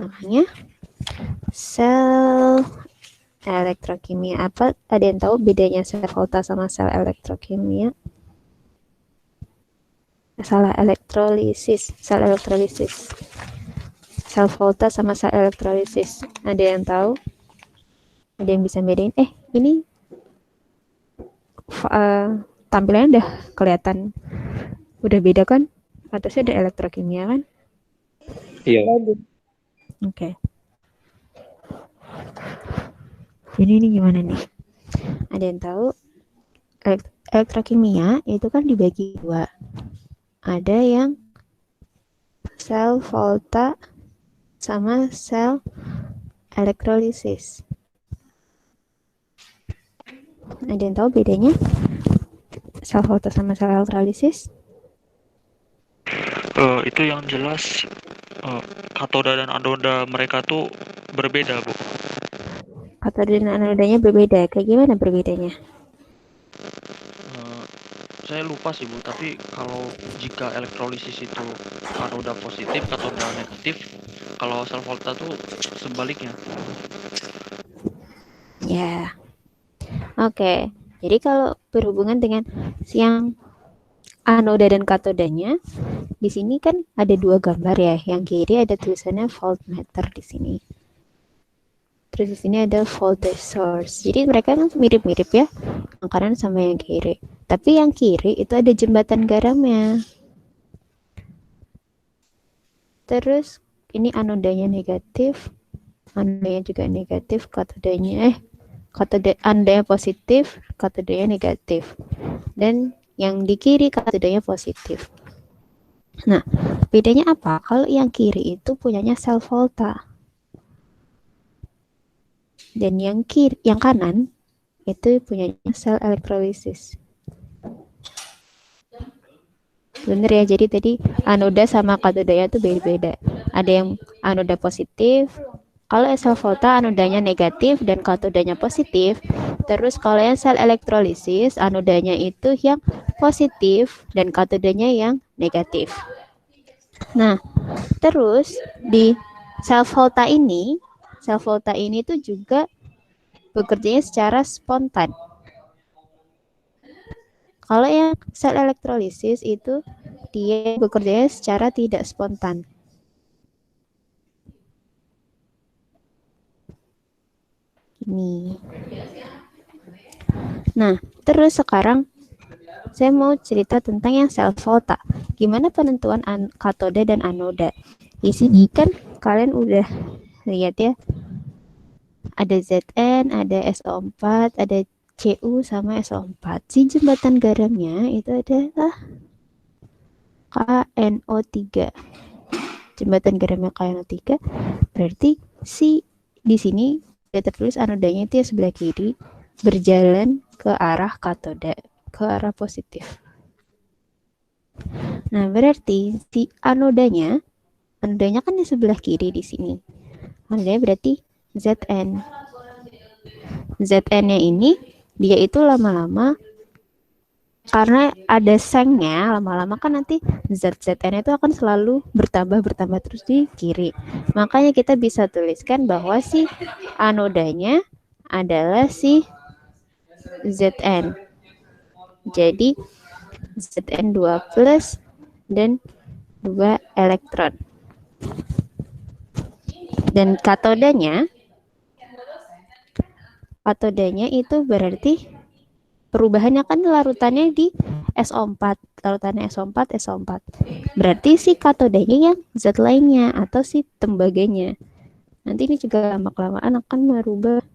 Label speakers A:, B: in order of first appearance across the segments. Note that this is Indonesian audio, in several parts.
A: namanya sel elektrokimia. Apa ada yang tahu bedanya sel volta sama sel elektrokimia? Salah, elektrolisis, sel elektrolisis. Sel volta sama sel elektrolisis. Ada yang tahu? Ada yang bisa bedain? Ini tampilannya udah kelihatan, udah beda kan? Atasnya ada elektrokimia kan?
B: Iya.
A: Oke. Jadi ini gimana nih? Ada yang tahu? Elektrokimia itu kan dibagi dua. Ada yang sel volta sama sel elektrolisis. Ada yang tahu bedanya sel volta sama sel elektrolisis?
B: Itu yang jelas katoda dan anoda mereka tuh berbeda, Bu.
A: Katoda dan anodanya berbeda. Kayak gimana berbedanya?
B: Eh, saya lupa sih, Bu, tapi kalau jika elektrolisis itu anoda positif, katoda negatif, kalau sel volta tuh sebaliknya.
A: Ya, oke. Jadi kalau berhubungan dengan yang anoda dan katodanya, di sini kan ada dua gambar ya. Yang kiri ada tulisannya voltmeter di sini. Terus di sini ada voltage source. Jadi mereka kan mirip-mirip ya, yang kanan sama yang kiri. Tapi yang kiri itu ada jembatan garamnya. Terus ini anodanya negatif, anodanya juga negatif, anodanya positif, katodanya negatif. Dan yang di kiri katodanya positif. Nah, bedanya apa? Kalau yang kiri itu punyanya sel volta. Dan yang kanan itu punyanya sel elektrolisis. Bener ya, jadi tadi anoda sama katodanya itu beda-beda. Ada yang anoda positif, kalau sel volta anodanya negatif dan katodanya positif. Terus kalau yang sel elektrolisis anodanya itu yang positif dan katodanya yang negatif. Nah, terus di sel volta ini tuh juga bekerjanya secara spontan. Kalau yang sel elektrolisis itu dia bekerjanya secara tidak spontan. Ini. Nah, terus sekarang saya mau cerita tentang yang sel volta. Gimana penentuan katoda dan anoda? Di sini kan kalian udah lihat ya, ada Zn, ada SO4, ada Cu sama SO4. Si jembatan garamnya itu adalah KNO3. Jembatan garamnya KNO3 berarti di sini sudah tertulis anodanya itu ya sebelah kiri berjalan ke arah katoda, ke arah positif. Nah, berarti si anodanya kan di sebelah kiri di sini. Anodanya berarti Zn. Zn-nya ini dia itu lama-lama karena ada sengnya, lama-lama kan nanti Zn itu akan selalu bertambah terus di kiri. Makanya kita bisa tuliskan bahwa si anodanya adalah si Zn. Jadi Zn2 plus dan 2 elektron. Dan katodanya itu berarti perubahannya kan larutannya di SO4. Larutannya SO4. Berarti si katodanya yang zat lainnya atau si tembaganya. Nanti ini juga lama-kelamaan akan merubah,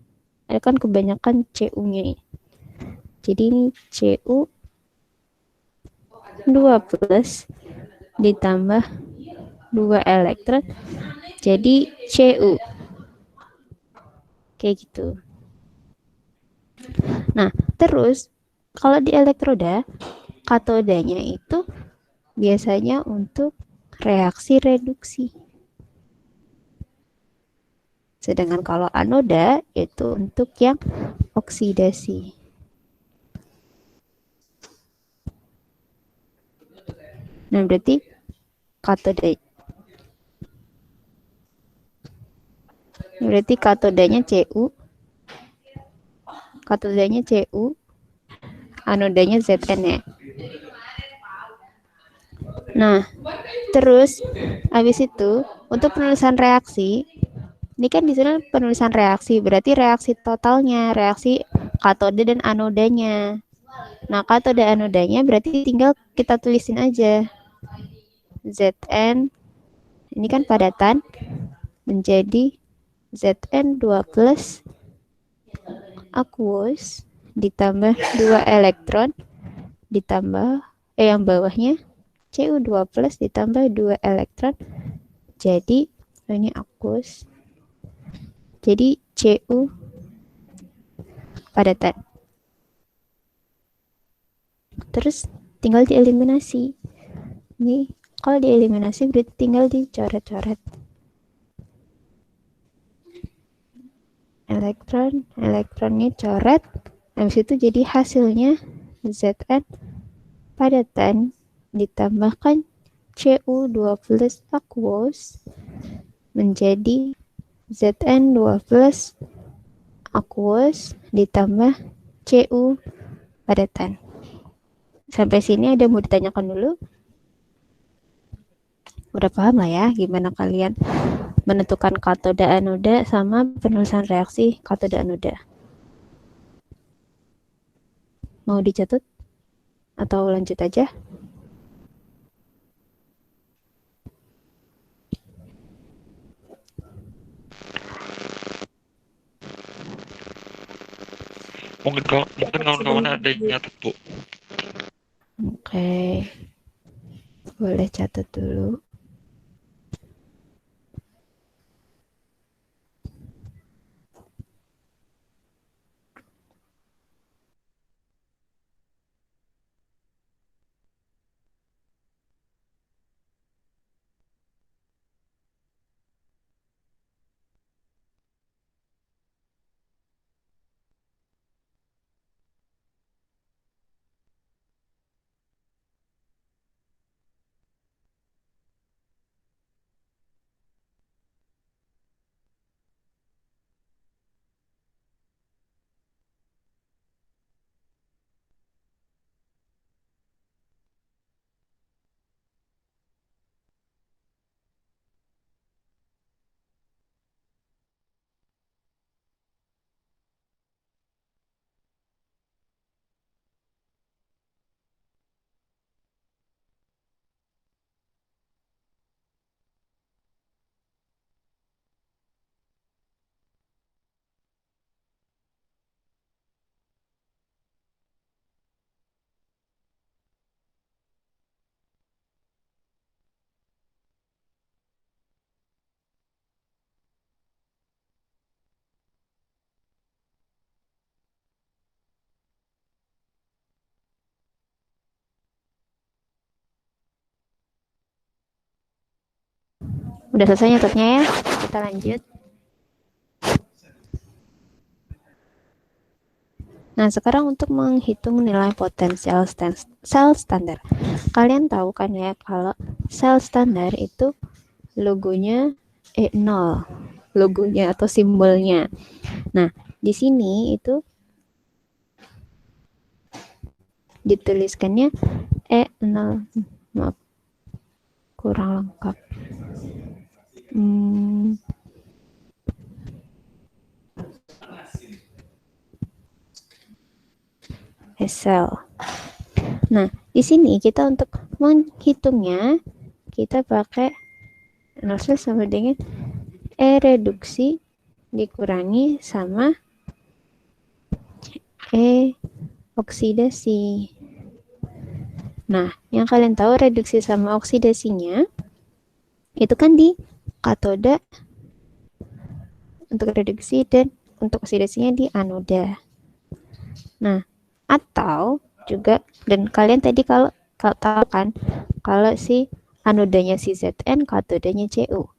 A: ada kan kebanyakan Cu-nya. Jadi ini Cu 2 plus ditambah 2 elektron jadi Cu. Kayak gitu. Nah, terus kalau di elektroda, katodanya itu biasanya untuk reaksi reduksi. Sedangkan kalau anoda itu untuk yang oksidasi. Nah, berarti katode Berarti katodanya Cu, anodanya Zn ya. Nah, terus habis itu untuk penulisan reaksi, ini kan di sini penulisan reaksi, berarti reaksi totalnya, reaksi katode dan anodanya. Nah, katode anodanya berarti tinggal kita tulisin aja. Zn, ini kan padatan, menjadi Zn2 plus aqueous ditambah 2 elektron ditambah yang bawahnya Cu2 plus ditambah 2 elektron, jadi ini aqueous, jadi Cu padatan. Terus tinggal dieliminasi. Ini kalau dieliminasi berarti tinggal dicoret-coret. Elektronnya coret, habis itu jadi hasilnya Zn padatan ditambahkan Cu2 plus aqueous menjadi Zn2 plus aqueous ditambah Cu padatan. Sampai sini ada mau ditanyakan dulu? Udah paham lah ya gimana kalian menentukan katode anoda sama penulisan reaksi katode anoda. Mau dicatat atau lanjut aja?
B: Mungkin kawan-kawan ada yang nyatet, Bu.
A: Oke. Boleh catat dulu. Udah selesai nyatetnya ya? Kita lanjut. Nah, sekarang untuk menghitung nilai potensial sel standar. Kalian tahu kan ya kalau sel standar itu logonya E0. Logonya atau simbolnya. Nah, di sini itu dituliskannya E0. Maaf, kurang lengkap. Sel. Nah, di sini kita untuk menghitungnya kita pakai NaCl sama dengan E reduksi dikurangi sama E oksidasi. Nah, yang kalian tahu reduksi sama oksidasinya itu kan di katoda untuk reduksi dan untuk oksidasinya di anoda. Nah, atau juga dan kalian tadi kalau tahu kan kalau si anodanya si Zn, katodanya Cu.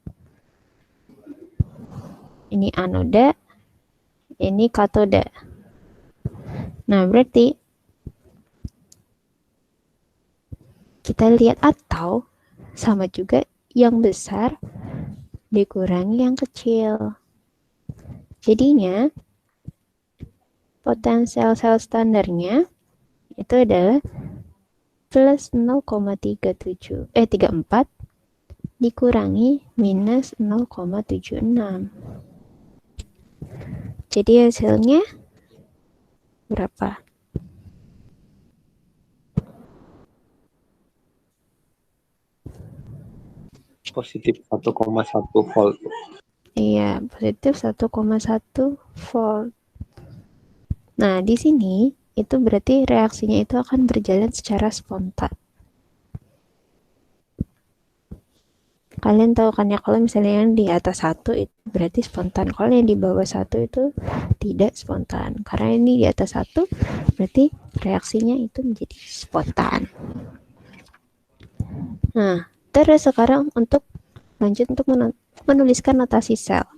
A: Ini anoda, ini katoda. Nah, berarti kita lihat atau sama juga yang besar dikurangi yang kecil. Jadinya potensial sel standarnya itu adalah plus 0,34 dikurangi minus 0,76. Jadi hasilnya berapa?
C: Positif 1,1 volt.
A: Iya, positif 1,1 volt. Nah, di sini itu berarti reaksinya itu akan berjalan secara spontan. Kalian tahu kan ya, kalau misalnya yang di atas 1 itu berarti spontan. Kalau yang di bawah 1 itu tidak spontan. Karena ini di atas 1 berarti reaksinya itu menjadi spontan. Nah, terus sekarang untuk lanjut untuk menuliskan notasi sel.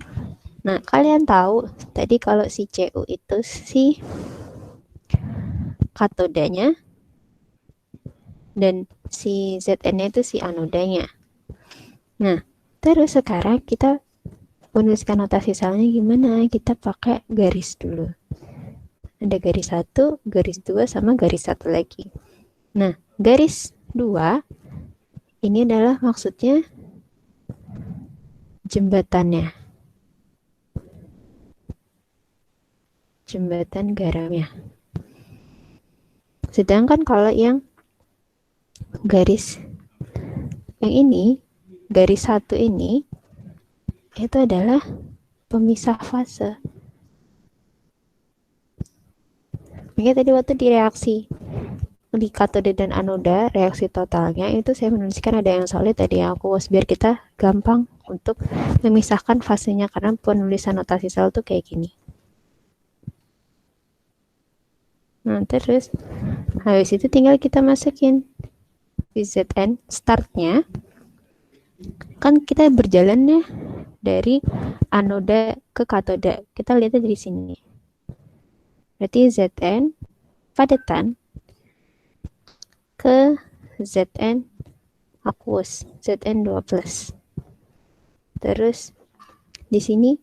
A: Nah, kalian tahu tadi kalau si Cu itu si katodanya dan si Zn-nya itu si anodanya. Nah, terus sekarang kita menuliskan notasi selnya gimana? Kita pakai garis dulu. Ada garis 1, garis 2, sama garis 1 lagi. Nah, garis 2 ini adalah maksudnya jembatannya. Jembatan garamnya. Sedangkan kalau yang garis yang ini, garis 1 ini itu adalah pemisah fase. Makanya tadi waktu di reaksi di katode dan anoda, reaksi totalnya itu saya menuliskan ada yang solid, ada yang aqueous, biar kita gampang untuk memisahkan fasenya, karena penulisan notasi sel tuh kayak gini. Nah, terus habis itu tinggal kita masukin Zn startnya. Kan kita berjalannya dari anoda ke katoda. Kita lihatnya dari sini. Berarti Zn padatan ke Zn aqueous, Zn2+. Terus di sini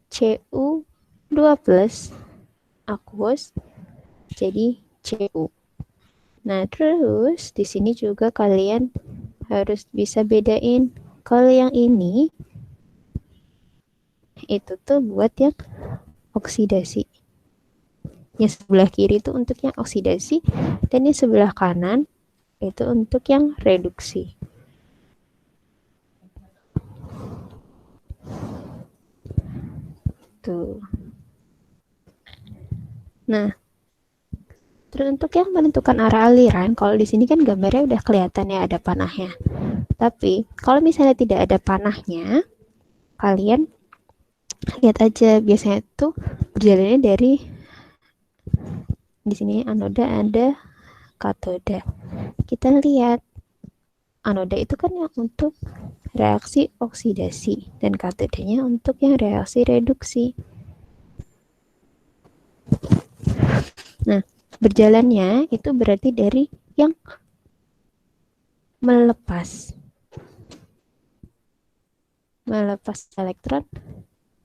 A: Cu2+ aqueous jadi Cu. Nah, terus di sini juga kalian harus bisa bedain kalau yang ini itu tuh buat yang oksidasi. Yang sebelah kiri itu untuk yang oksidasi, dan yang sebelah kanan itu untuk yang reduksi. Tuh. Nah, terus untuk yang menentukan arah aliran, kalau di sini kan gambarnya udah kelihatan ya ada panahnya. Tapi kalau misalnya tidak ada panahnya, kalian lihat aja, biasanya itu berjalannya dari di sini anoda, ada katoda. Kita lihat anoda itu kan yang untuk reaksi oksidasi dan katodanya untuk yang reaksi reduksi. Nah, berjalannya itu berarti dari yang melepas elektron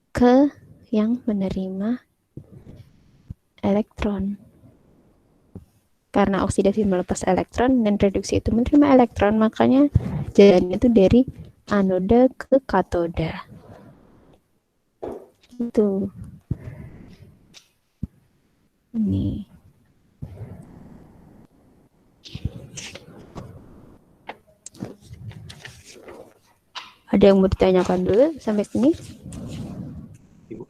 A: ke yang menerima elektron. Karena oksidasi melepas elektron dan reduksi itu menerima elektron, makanya jalannya itu dari anoda ke katoda. Itu. Ini. Ada yang mau ditanyakan dulu sampai sini?
C: Ibu.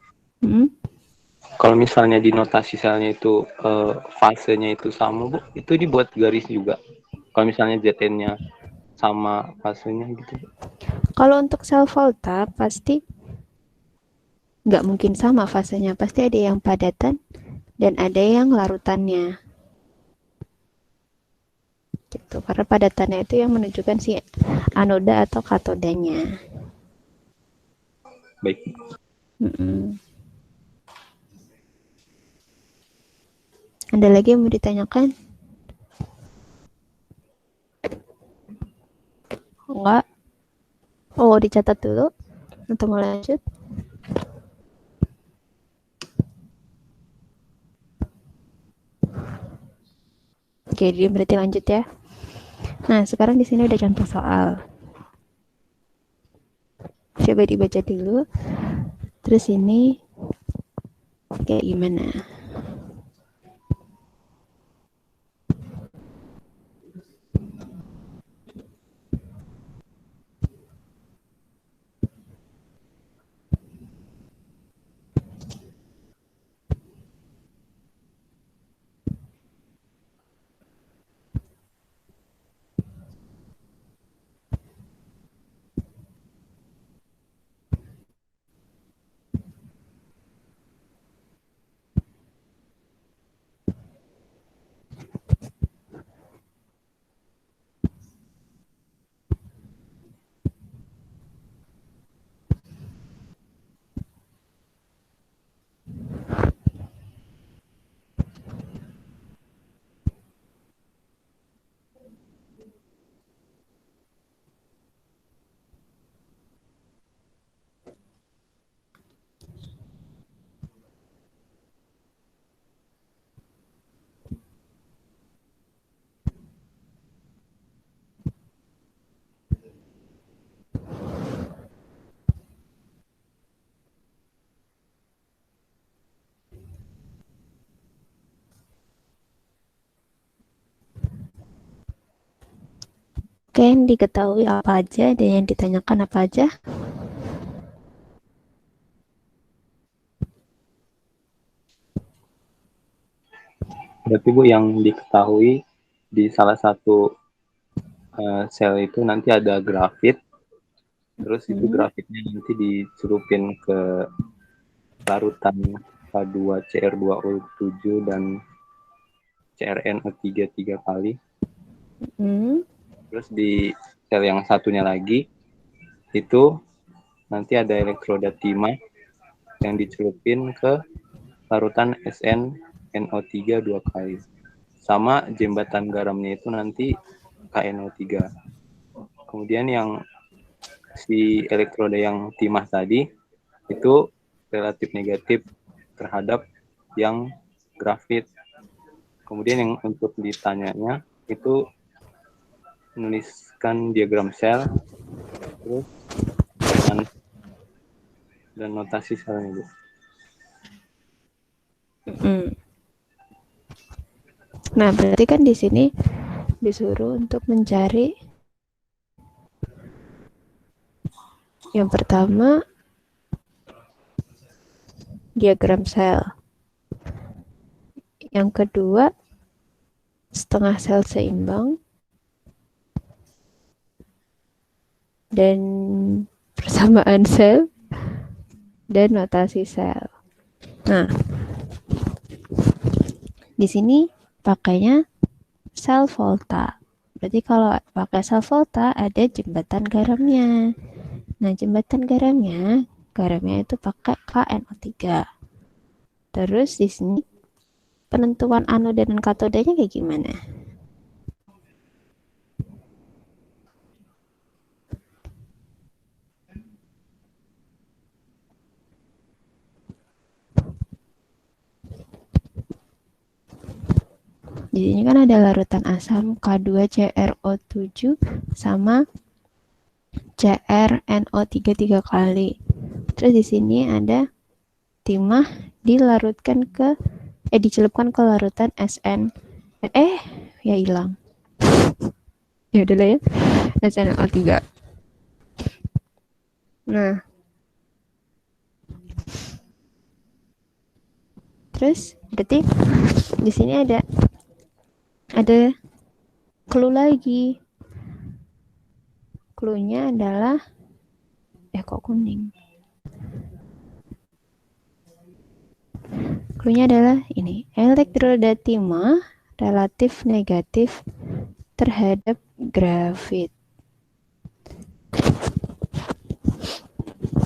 A: Kalau
C: misalnya di notasi selnya itu fasenya itu sama, Bu, itu dibuat garis juga. Kalau misalnya Zn-nya sama fasenya gitu.
A: Kalau untuk sel volta pasti nggak mungkin sama fasenya, pasti ada yang padatan dan ada yang larutannya. Gitu. Karena padatannya itu yang menunjukkan si anoda atau katodanya.
C: Baik.
A: Ada lagi yang mau ditanyakan? Enggak? Oh, dicatat dulu untuk mau lanjut. Oke, jadi berarti lanjut ya. Nah, sekarang di sini udah contoh soal. Coba dibaca dulu. Terus ini kayak gimana? Oke, yang diketahui apa aja dan yang ditanyakan apa aja?
C: Berarti Bu yang diketahui di salah satu sel itu nanti ada grafit, terus itu grafitnya nanti dicelupin ke larutan K2CR2O7 dan CRNO3 tiga kali. Terus di sel yang satunya lagi itu nanti ada elektroda timah yang dicelupin ke larutan SnNO3 dua kali. Sama jembatan garamnya itu nanti KNO3. Kemudian yang si elektroda yang timah tadi itu relatif negatif terhadap yang grafit. Kemudian yang untuk ditanyanya itu menuliskan diagram sel, terus dan notasi selnya, Bu.
A: Nah, berarti kan di sini disuruh untuk mencari yang pertama diagram sel. Yang kedua setengah sel seimbang dan persamaan sel dan notasi sel. Nah, di sini pakainya sel volta. Berarti kalau pakai sel volta ada jembatan garamnya. Nah, jembatan garamnya itu pakai KNO3. Terus di sini penentuan anoda dan katodanya kayak gimana? Di sini kan ada larutan asam K2CrO7 sama CrNO3 tiga kali. Terus di sini ada timah dicelupkan ke larutan SN. Ya hilang. Ya udah lah ya. SnO3. Nah. Terus berarti di sini ada clue lagi. Clue-nya adalah kok kuning. Clue-nya adalah ini, elektroda timah relatif negatif terhadap grafit.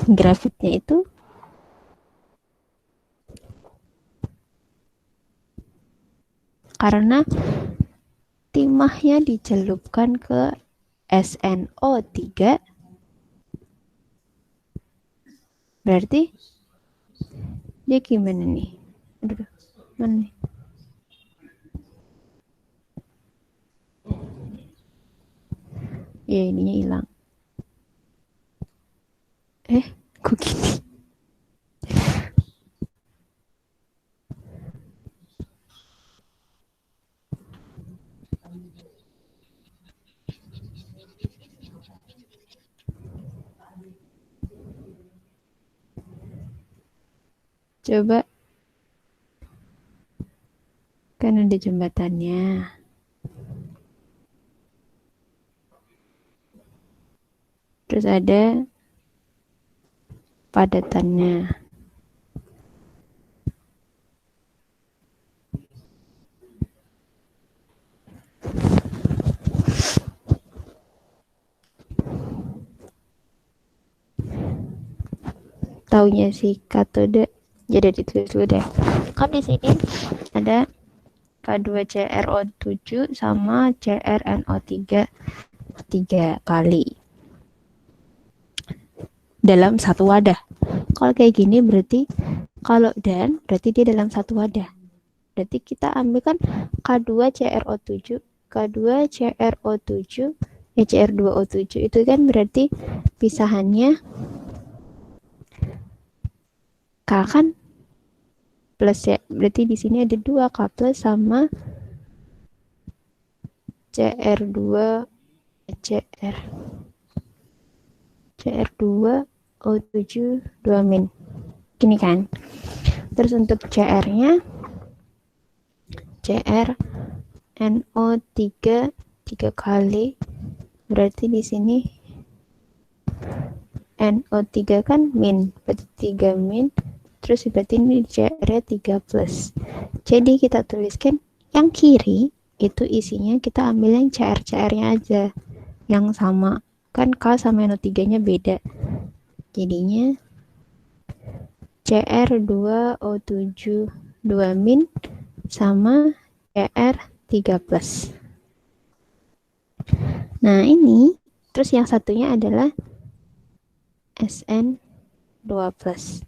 A: Grafitnya itu karena timahnya dicelupkan ke SnO3, berarti dia gimana nih? Aduh, mana nih? Ya, ininya hilang. Kok gini? Coba, kan ada jembatannya. Terus ada padatannya. Taunya si katode, jadi ditulis dulu deh. Kan di sini ada K2CrO7 sama CrNO3 3 kali dalam satu wadah. Kalau kayak gini berarti kalau dan berarti dia dalam satu wadah. Berarti kita ambil kan K2CrO7, K2CrO7, Cr2O7 itu kan berarti pisahannya K kan plus ya. Berarti di sini ada 2 K plus sama Cr2 Cr2O7 2 min. Gini kan. Terus untuk Cr-nya CrNO3 3 kali. Berarti di sini NO3 kan min, berarti 3 min. Terus berarti ini CR 3 plus. Jadi kita tuliskan yang kiri itu isinya kita ambil yang CR-CR-nya aja. Yang sama. Kan K sama NO3-nya beda. Jadinya Cr2O7 2 min sama Cr3 plus. Nah ini, terus yang satunya adalah SN2 plus.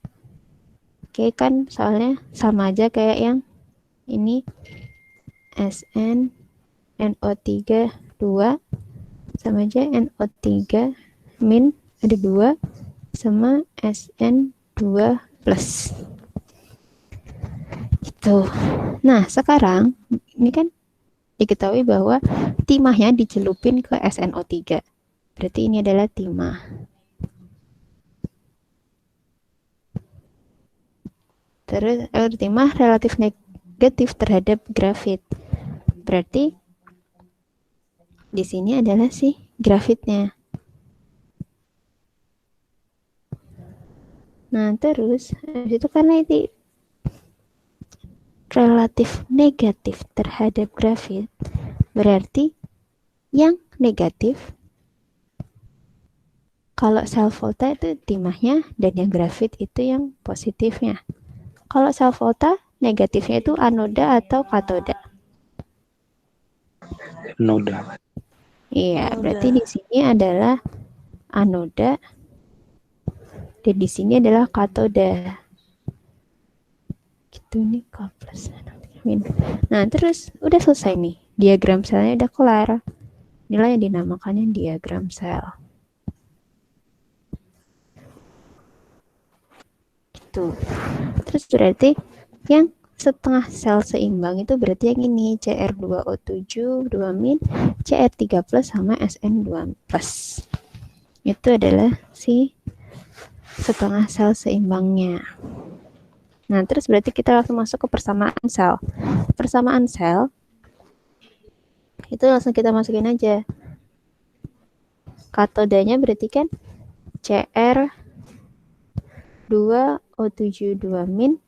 A: Oke kan soalnya sama aja kayak yang ini SN NO3 2 sama aja NO3 min ada 2 sama SN2 plus. Gitu. Nah sekarang ini kan diketahui bahwa timahnya dicelupin ke SNO3. Berarti ini adalah timah. Terus timah relatif negatif terhadap grafit. Berarti di sini adalah si grafitnya. Nah, terus itu karena itu relatif negatif terhadap grafit, berarti yang negatif kalau sel volta itu timahnya dan yang grafit itu yang positifnya. Kalau sel volta negatifnya itu anoda atau katoda?
C: Anoda.
A: Iya, berarti di sini adalah anoda dan di sini adalah katoda. Gitu nih K plus. Nah, terus udah selesai nih. Diagram selnya udah kelar. Inilah yang dinamakannya diagram sel. Gitu. Terus berarti yang setengah sel seimbang itu berarti yang ini Cr2O7 2 min, Cr3 plus sama Sn2 plus. Itu adalah si setengah sel seimbangnya. Nah, terus berarti kita langsung masuk ke persamaan sel. Persamaan sel itu langsung kita masukin aja. Katodanya berarti kan Cr2O7 2 min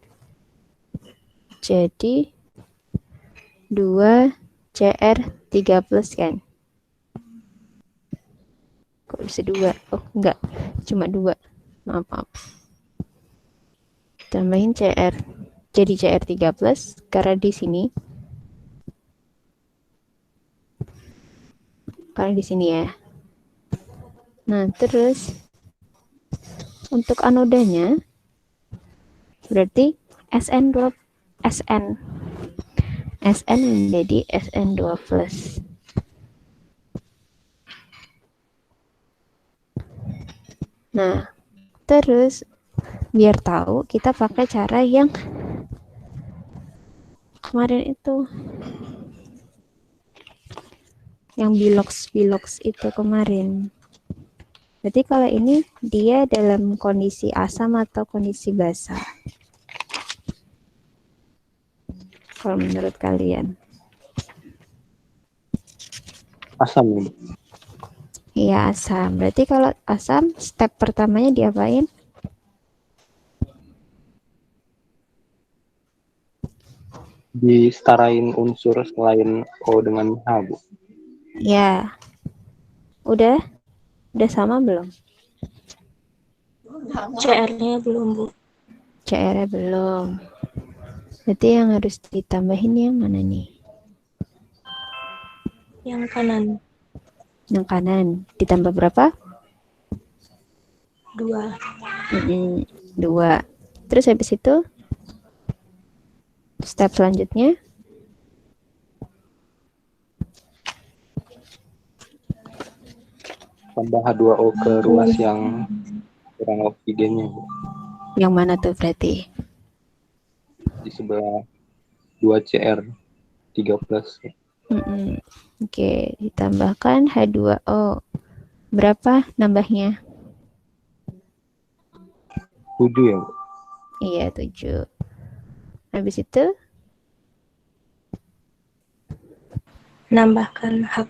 A: jadi 2 Cr3 plus kan. Kok bisa 2? Oh enggak, cuma 2. Maaf. Tambahin Cr jadi Cr3 plus karena di sini ya. Nah, terus untuk anodanya berarti SN menjadi SN2 plus. Nah, terus biar tahu kita pakai cara yang kemarin itu, yang bilox itu kemarin. Berarti kalau ini dia dalam kondisi asam atau kondisi basa? Kalau menurut kalian?
C: Asam nih, Bu.
A: Iya, asam. Berarti kalau asam, step pertamanya diapain?
C: Disetarain unsur selain O dengan H, Bu.
A: Ya, udah sama belum?
D: CR-nya belum, Bu.
A: CR-nya belum. Berarti yang harus ditambahin yang mana nih?
D: Yang kanan.
A: Yang kanan. Ditambah berapa?
D: 2.
A: 2. Terus habis itu, step selanjutnya,
C: Tambah H2O ke ruas yang kurang oksigennya, Bu.
A: yang mana tuh berarti?
C: Di sebelah 2Cr 3+.
A: Oke, ditambahkan H2O. Berapa nambahnya?
C: 7 ya, Bu.
A: Iya, 7. Habis itu,
D: Nambahkan H+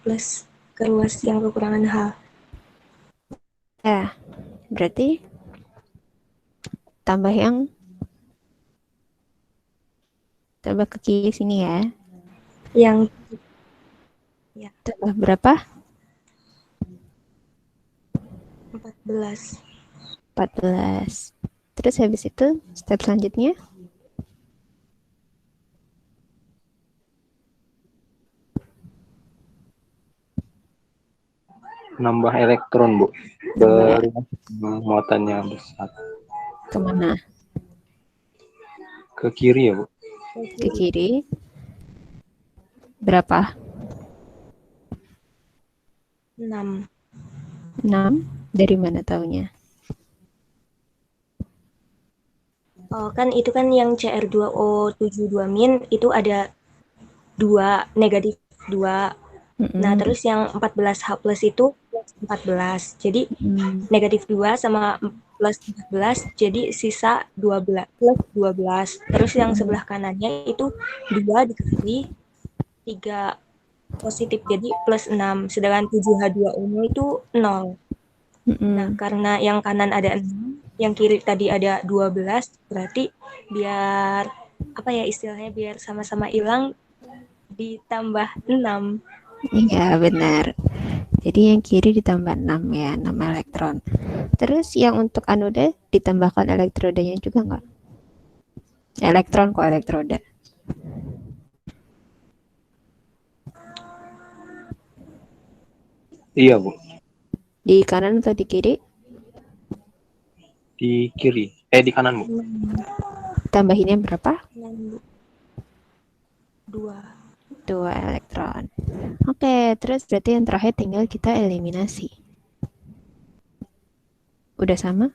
D: ke ruas yang kekurangan H.
A: ya, berarti tambah ke kiri sini ya.
D: Yang
A: Tambah berapa?
D: 14.
A: 14. Terus habis itu, step selanjutnya,
C: Nambah elektron, Bu.
A: Nambah.
C: Muatannya besar.
A: Kemana?
C: Ke kiri ya, Bu.
A: Ke kiri. Berapa?
D: 6.
A: 6. Dari mana taunya?
D: Oh, kan itu kan yang CR2O72- itu ada 2, negatif 2. Nah, terus yang 14H+ itu plus 14. Jadi negatif 2 sama plus 14, jadi sisa 12, plus 12. Terus yang sebelah kanannya itu 2 dikali 3 positif, jadi plus 6. Sedangkan 7H2O-nya itu 0. Nah, karena yang kanan ada 6, yang kiri tadi ada 12, berarti biar apa ya istilahnya, biar sama-sama hilang, ditambah 6.
A: Iya, benar. Jadi yang kiri ditambah 6 ya, 6 elektron. Terus yang untuk anoda ditambahkan elektrodanya juga nggak? Elektron kok elektroda.
C: Iya, Bu.
A: Di kanan atau di kiri?
C: Di kiri. Di kanan, Bu.
A: Tambahinnya berapa?
D: 2.
A: 2 elektron. Oke, terus berarti yang terakhir tinggal kita eliminasi. Udah sama?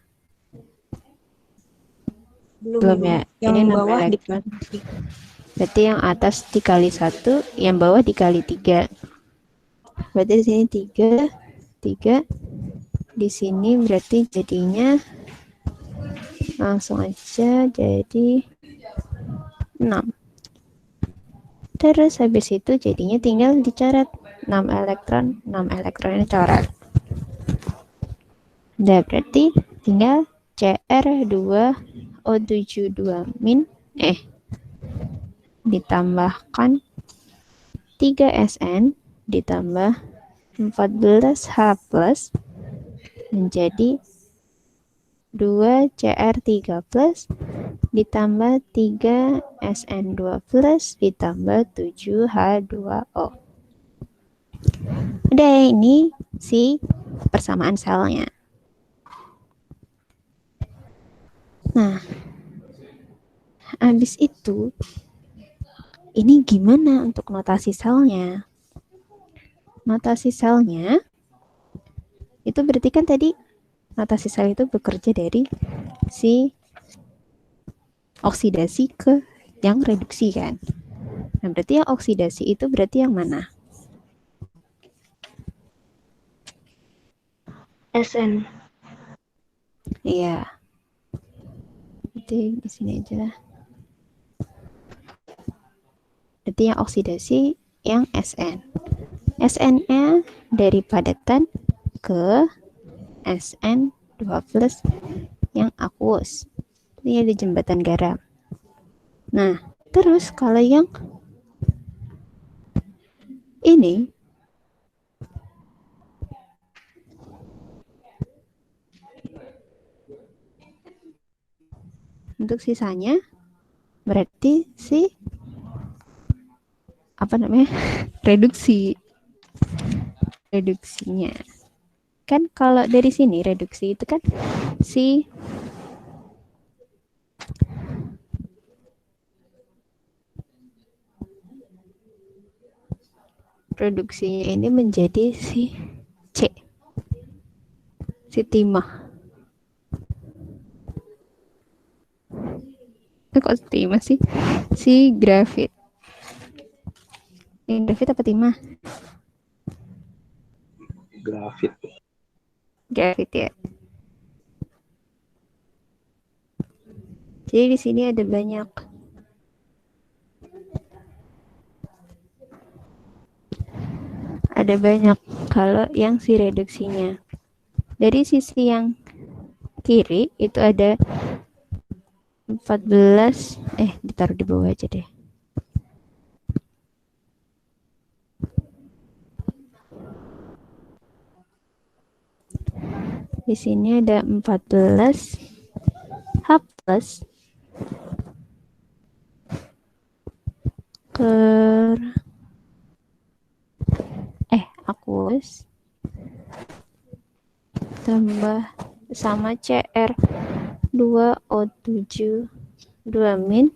A: Belum ya?
D: Yang
A: ini
D: bawah
A: elektron. Berarti yang atas dikali 1, yang bawah dikali 3. Berarti di sini 3. Di sini berarti jadinya langsung aja jadi 6. Terus habis itu jadinya tinggal dicoret 6 elektron, 6 elektronnya coret. Nah, berarti tinggal Cr2O72- ditambahkan 3Sn ditambah 14H+ menjadi 2Cr3+ ditambah 3Sn2+ ditambah 7H2O. Udah, ini si persamaan selnya. Nah, habis itu ini gimana untuk notasi selnya? Notasi selnya itu berarti kan tadi Rotasi sel itu bekerja dari si oksidasi ke yang reduksi kan. Nah, berarti yang oksidasi itu berarti yang mana?
D: SN.
A: Iya. Berarti di sini aja. Berarti yang oksidasi yang SN. SN-nya dari padatan ke SN2+ yang aqueous. Ini ada jembatan garam. Nah, terus kalau yang ini untuk sisanya berarti si apa namanya? reduksinya. Kan kalau dari sini reduksi itu kan si produksinya ini menjadi si C, si timah. Kok timah sih? Si grafit. Ini grafit apa timah?
C: Grafit.
A: Grafit ya. Jadi di sini ada banyak kalau yang si reduksinya. Dari sisi yang kiri itu ada 14, ditaruh di bawah aja deh. Di sini ada 14 H+ ke aqueous tambah sama Cr2O7 2-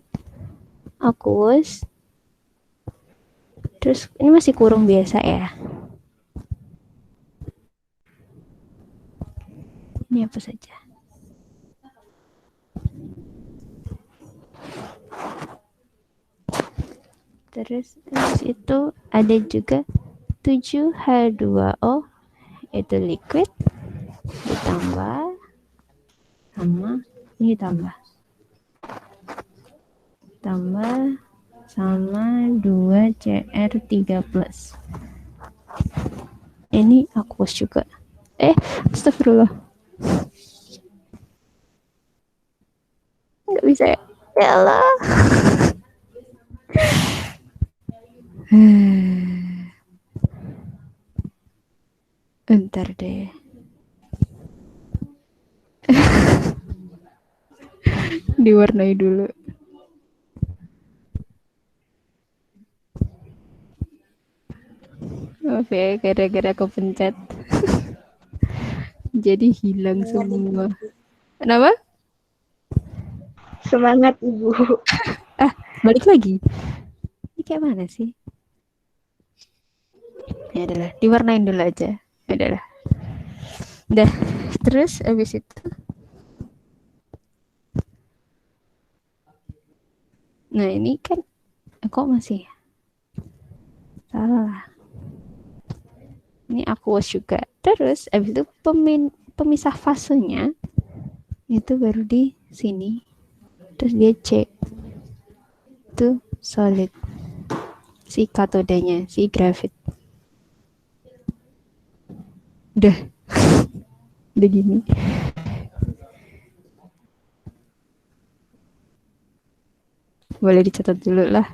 A: aqueous. Terus ini masih kurung biasa ya. Ini apa saja? Terus itu ada juga 7H2O itu liquid ditambah sama ini tambah sama 2Cr3+. Ini aqueous juga. Astagfirullah. Nggak bisa ya? Ya Allah. Bentar deh. Diwarnai dulu. Maaf ya, gara-gara aku pencet. Jadi hilang semua. Kenapa?
D: Semangat Ibu.
A: Balik lagi. Ini kayak mana sih? Ya adalah, diwarnain dulu aja. Ya adalah. Udah, terus abis itu. Nah ini kan kok masih salah. Ini aqueous juga. Terus abis itu pemisah fasenya itu baru di sini. Terus dia C. Itu solid. Si katodanya, si grafit. Udah. Udah gini. Boleh dicatat dulu lah.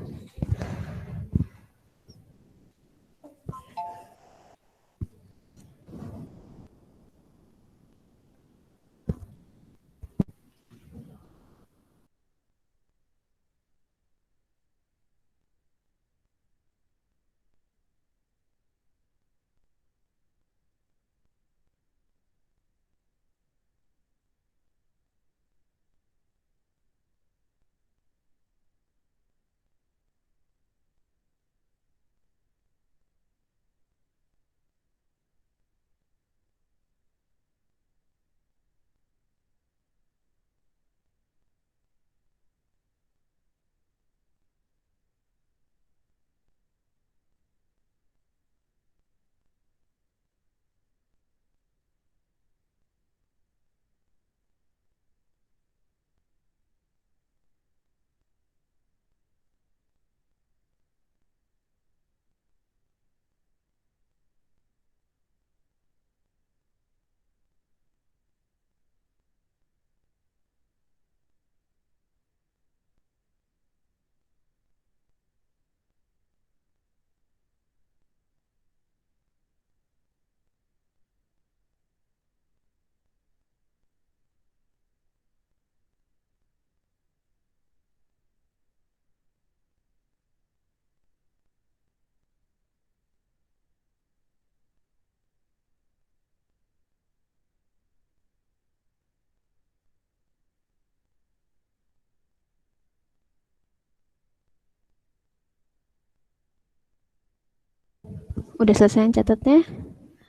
A: Udah selesai catatnya?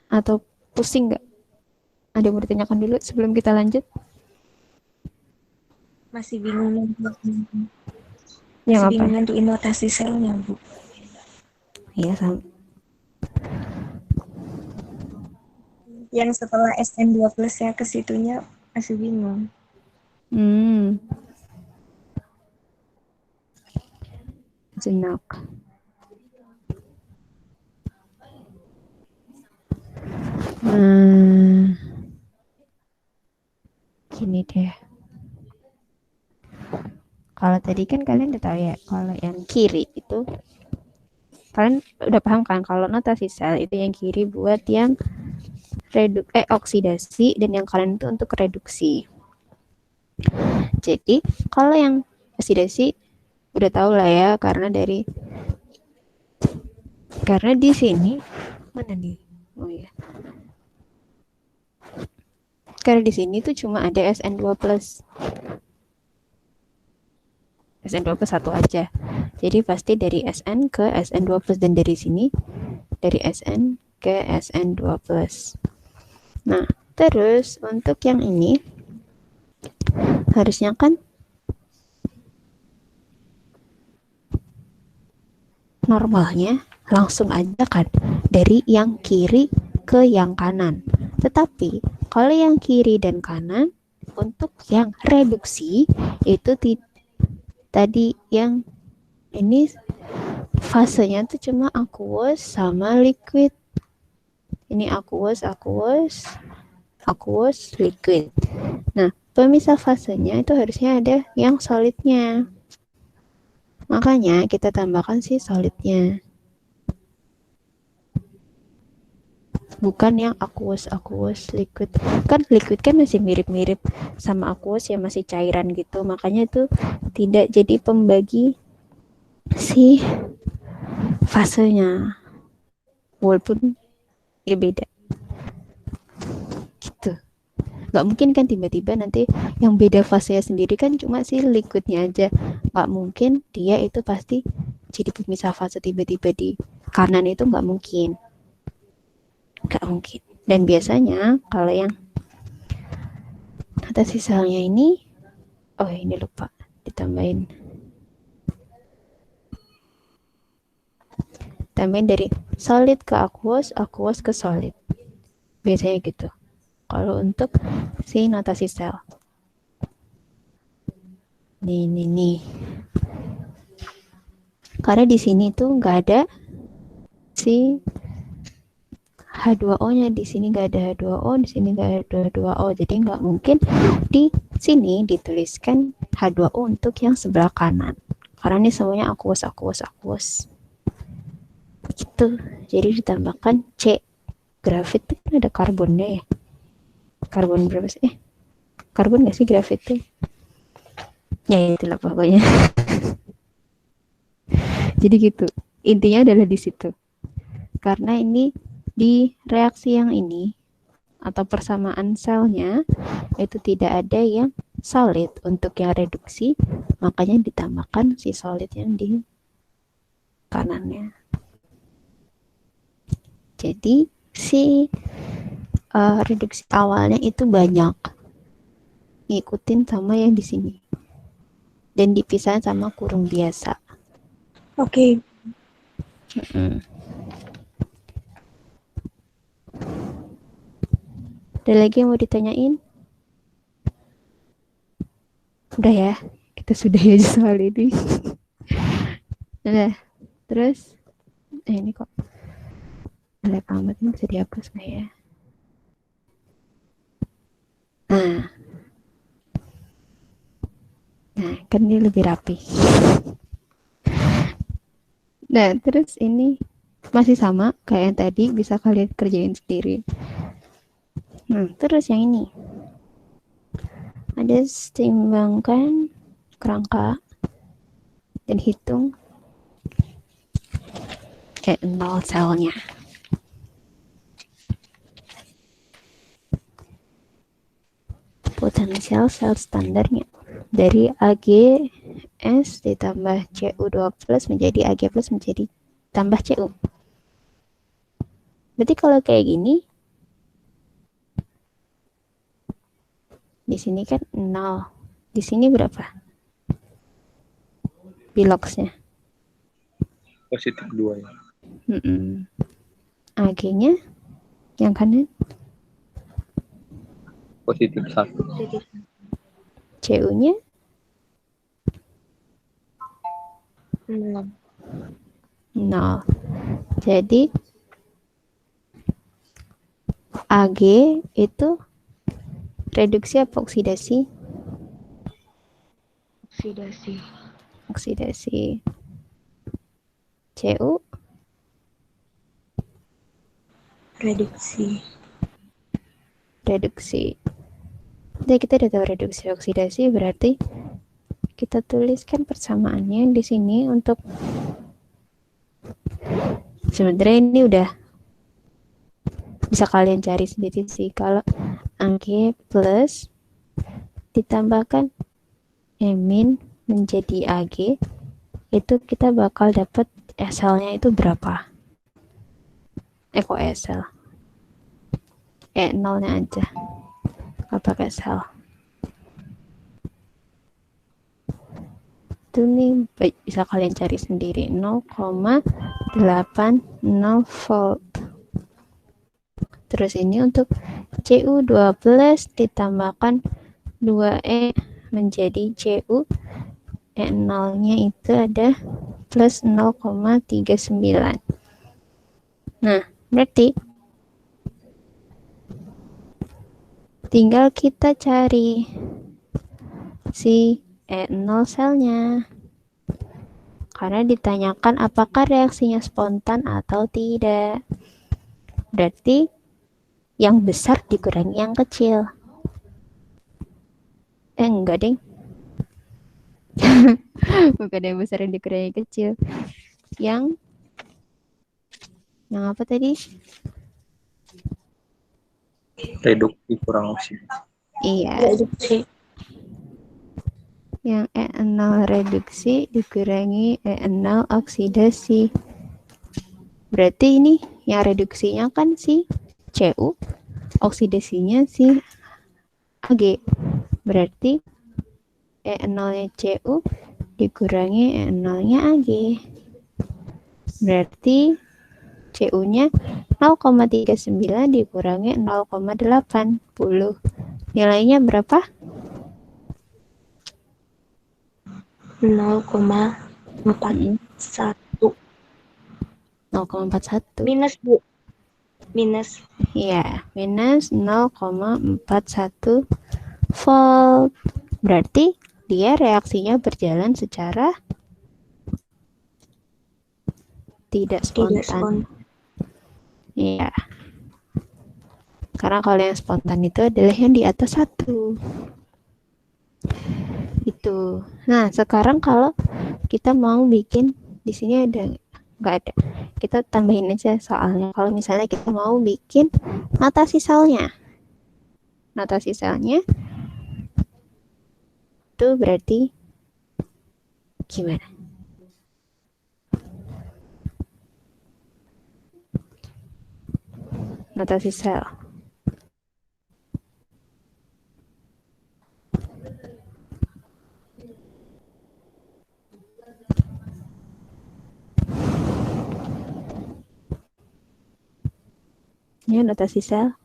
A: Atau pusing nggak? Ada yang mau ditanyakan dulu sebelum kita lanjut?
D: Masih bingung.
A: Yang
D: Masih
A: apa?
D: bingung nentuin notasi selnya, Bu.
A: Iya, sama.
D: Yang setelah SN2 plus ya ke situnya masih bingung.
A: Jenak. Gini deh. Kalau tadi kan kalian udah tahu ya, kalau yang kiri itu kalian udah paham kan kalau notasi sel itu yang kiri buat yang oksidasi dan yang kanan itu untuk reduksi. Jadi kalau yang oksidasi udah tahu lah ya karena di sini mana nih? Oh ya. Karena di sini tuh cuma ada SN2 plus. SN2 plus 1 aja. Jadi pasti dari SN ke SN2 plus dan dari sini dari SN ke SN2 plus. Nah, terus untuk yang ini harusnya kan normalnya langsung aja kan dari yang kiri ke yang kanan. Tetapi kalau yang kiri dan kanan untuk yang reduksi itu tadi yang ini fasenya tuh cuma aqueous sama liquid. Ini aqueous, liquid. Nah, pemisah fasenya itu harusnya ada yang solidnya. Makanya kita tambahkan si solidnya. Bukan yang aqueous, liquid. Kan liquid kan masih mirip-mirip sama aqueous ya, masih cairan gitu. Makanya itu tidak jadi pembagi si fasenya. Walaupun ya beda. Gitu. Gak mungkin kan tiba-tiba nanti yang beda fasenya sendiri kan cuma si liquidnya aja. Gak mungkin dia itu pasti jadi pemisah fase tiba-tiba di kanan itu gak mungkin. Dan biasanya kalau yang atas sisanya ini, oh ini lupa tambahin dari solid ke aqueous ke solid. Biasanya gitu. Kalau untuk si notasi sel. Nih. Karena di sini tuh nggak ada si H2O-nya, di sini nggak ada H2O, di sini nggak ada H2O, jadi nggak mungkin di sini dituliskan H2O untuk yang sebelah kanan. Karena ini semuanya aqueous. Gitu. Jadi ditambahkan C. Grafit itu kan ada karbonnya ya. Karbon berapa sih? Karbon nggak sih grafit itu? Ya itulah pokoknya. Jadi gitu. Intinya adalah di situ. Karena ini di reaksi yang ini atau persamaan selnya itu tidak ada yang solid untuk yang reduksi, makanya ditambahkan si solid yang di kanannya. Jadi si reduksi awalnya itu banyak, ngikutin sama yang di sini dan dipisah sama kurung biasa.
D: Oke.
A: Ada lagi yang mau ditanyain? Udah ya, kita sudah ya soal ini. Udah, terus ini kok jelek amat, ini bisa dihapus nggak ya? Nah, kan ini lebih rapi. Nah, terus ini masih sama kayak yang tadi, bisa kalian kerjain sendiri. Nah, terus yang ini ada timbangkan kerangka dan hitung nol selnya. Potensial sel standarnya dari AgS ditambah Cu2 plus menjadi Ag plus menjadi tambah Cu. Berarti kalau kayak gini, di sini kan 0. Di sini berapa? Biloxnya.
C: Positif 2 ya.
A: AG-nya yang kanan,
C: Positif 1.
D: Positif.
A: CU-nya
D: 0.
A: 0. Jadi AG itu reduksi apa oksidasi?
D: Oksidasi.
A: Oksidasi. CU
D: Reduksi.
A: reduksi. Jadi kita udah tahu reduksi oksidasi, berarti kita tuliskan persamaannya di sini untuk sebenarnya ini udah bisa kalian cari sendiri sih. Kalau AG plus ditambahkan min menjadi AG, itu kita bakal dapat SL-nya itu berapa? Kok SL? 0-nya aja. Nggak pakai SL. Itu nih bisa kalian cari sendiri. 0,80 volt. Terus ini untuk CU12 ditambahkan 2E menjadi CU. 0-nya itu ada plus 0,39. Nah, berarti tinggal kita cari si E0 selnya. Karena ditanyakan apakah reaksinya spontan atau tidak. Berarti yang besar dikurangi yang kecil. Enggak, deng. Bukan yang besar yang dikurangi yang kecil. Yang apa tadi?
C: Reduksi kurang oksidasi.
A: Iya.
D: Reduksi.
A: Yang E0 reduksi dikurangi E0 oksidasi. Berarti ini yang reduksinya kan si CU, oksidasinya si AG. Berarti E0-nya CU dikurangi E0-nya AG. Berarti CU-nya 0,39 dikurangi 0,80. Nilainya berapa?
D: 0,41.
A: 0,41.
D: Minus, Bu. Minus.
A: Iya, minus 0,41 volt. Berarti dia reaksinya berjalan secara tidak spontan. Iya. Karena kalau yang spontan itu adalah yang di atas 1. Itu. Nah, sekarang kalau kita mau bikin, di sini ada nggak ada. Kita tambahin aja soalnya. Kalau misalnya kita mau bikin notasi selnya. Notasi selnya itu berarti gimana? Notasi sel. Ini notasi sel.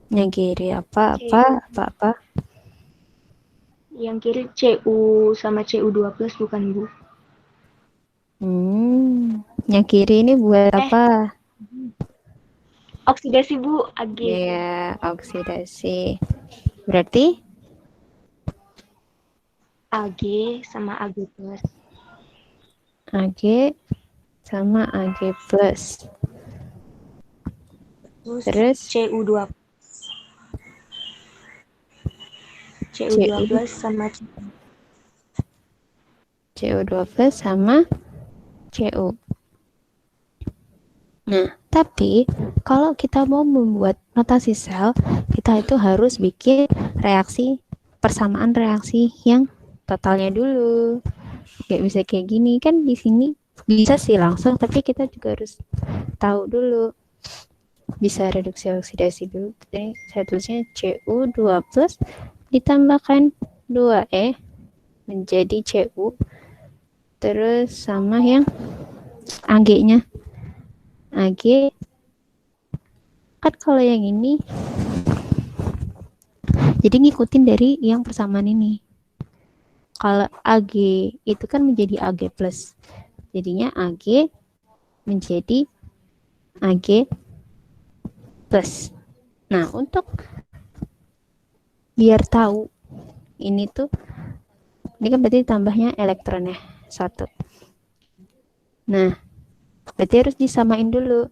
A: Yang kiri apa?
D: Yang kiri CU sama CU2 plus bukan, Bu?
A: Yang kiri ini buat apa?
D: Oksidasi, Bu. AG.
A: Iya, oksidasi. Berarti
D: AG sama AG plus.
A: AG sama AG plus. Terus
D: CU2 plus sama
A: CU2 plus sama CU. Nah, Tapi kalau kita mau membuat notasi sel, kita itu harus bikin reaksi, persamaan reaksi yang totalnya dulu. Gak bisa kayak gini kan, di sini bisa sih langsung, tapi kita juga harus tahu dulu. Bisa reduksi oksidasi dulu. Jadi saya tulisnya Cu2 plus ditambahkan 2E menjadi Cu, terus sama yang Ag-nya. Ag kan kalau yang ini jadi ngikutin dari yang persamaan ini. Kalau Ag itu kan menjadi Ag plus, jadinya Ag menjadi Ag plus. Nah, untuk biar tahu ini tuh, ini kan berarti tambahnya elektronnya 1. Nah, berarti harus disamain dulu.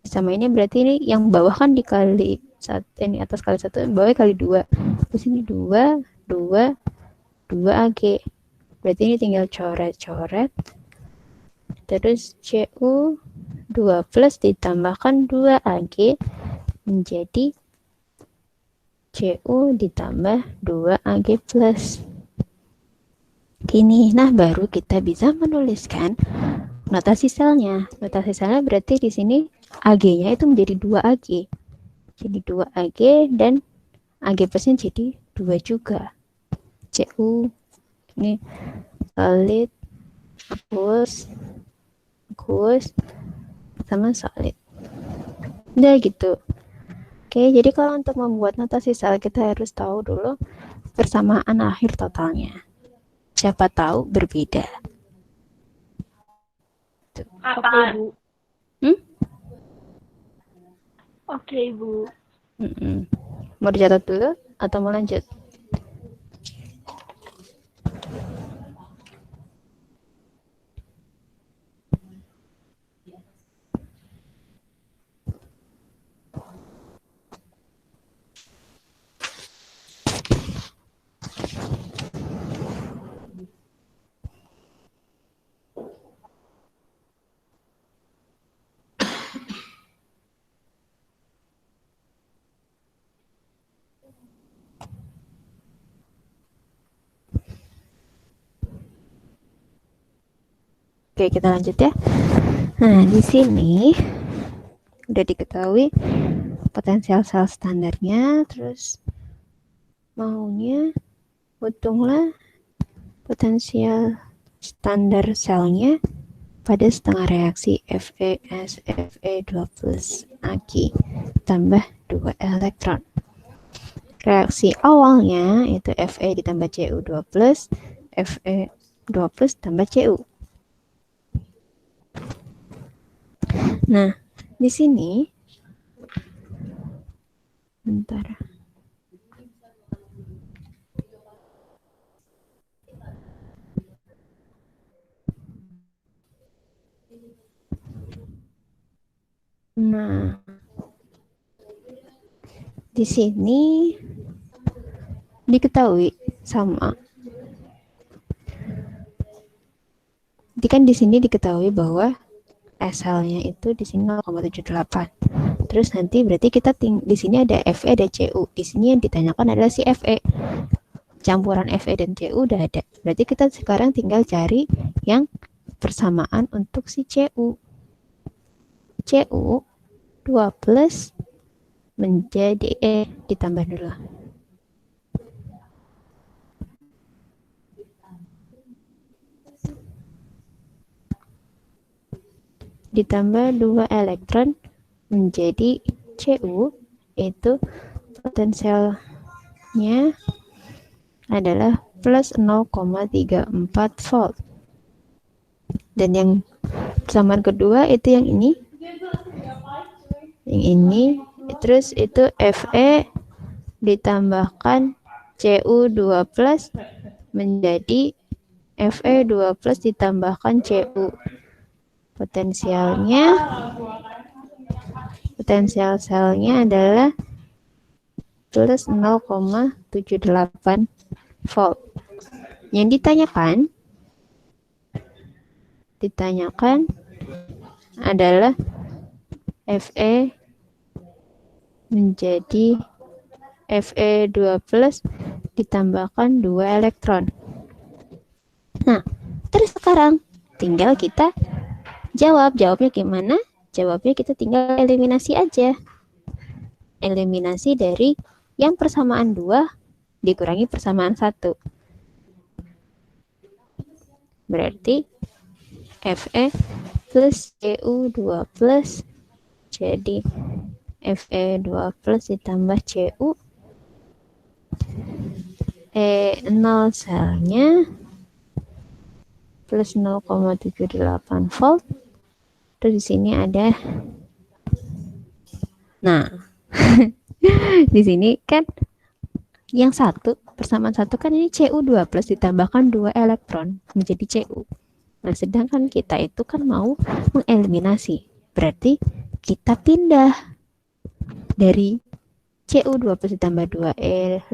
A: Disamainnya berarti ini yang bawah kan dikali 1, ini atas kali 1, bawah kali 2. Terus ini 2, 2, 2 Ag. Berarti ini tinggal coret-coret. Terus Cu2 plus ditambahkan 2 Ag menjadi Cu ditambah 2 Ag plus. Gini, nah baru kita bisa menuliskan notasi selnya. Notasi selnya berarti di sini Ag-nya itu menjadi 2 Ag. Jadi 2 Ag dan Ag plusnya jadi 2 juga. Cu ini solid, aqueous sama solid. Udah gitu. Oke, jadi kalau untuk membuat notasi sel kita harus tahu dulu persamaan akhir totalnya. Siapa tahu berbeda.
E: Oke, Bu. Oke, Bu.
A: Mau dicatat dulu atau mau lanjut? Oke, kita lanjut ya. Nah, di sini udah diketahui potensial sel standarnya, terus maunya hitunglah potensial standar selnya pada setengah reaksi Fe2 plus Ag tambah 2 elektron. Reaksi awalnya itu Fe ditambah Cu2 plus, Fe2 plus tambah Cu. Nah, di sini bentar. Nah, di sini diketahui sama. Jadi kan di sini diketahui bahwa SL-nya itu di sini 0,78. Terus nanti berarti kita di sini ada Fe ada Cu. Di sini yang ditanyakan adalah si Fe. Campuran Fe dan Cu udah ada. Berarti kita sekarang tinggal cari yang persamaan untuk si Cu. Cu2 plus menjadi ditambah dulu. Ditambah 2 elektron menjadi Cu, itu potensialnya adalah plus 0,34 volt. Dan yang persamaan kedua itu yang ini. Yang ini, terus itu Fe ditambahkan Cu2 plus menjadi Fe2 plus ditambahkan Cu. Potensial selnya adalah plus 0,78 volt. Yang ditanyakan adalah Fe menjadi Fe2 plus ditambahkan 2 elektron. Nah, terus sekarang tinggal kita jawabnya gimana? Jawabnya kita tinggal eliminasi aja. Eliminasi dari yang persamaan 2 dikurangi persamaan 1. Berarti Fe plus Cu2 plus jadi Fe2 plus ditambah Cu. E0 selnya plus 0,78 volt. Terus di sini ada, nah di sini kan yang satu persamaan satu kan ini Cu2 plus ditambahkan 2 elektron menjadi Cu. Nah sedangkan kita itu kan mau mengeliminasi, berarti kita pindah dari Cu2 plus ditambah 2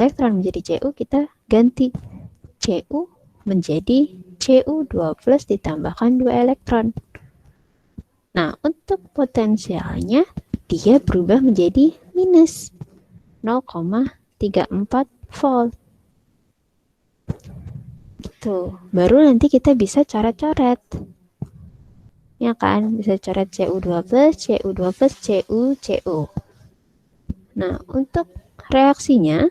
A: elektron menjadi Cu, kita ganti Cu menjadi Cu2 plus ditambahkan 2 elektron. Nah, untuk potensialnya dia berubah menjadi minus 0,34 volt. Gitu. Baru nanti kita bisa coret-coret. Ya kan? Bisa coret Cu2 plus, Cu2 plus, Cu, Cu. Nah, untuk reaksinya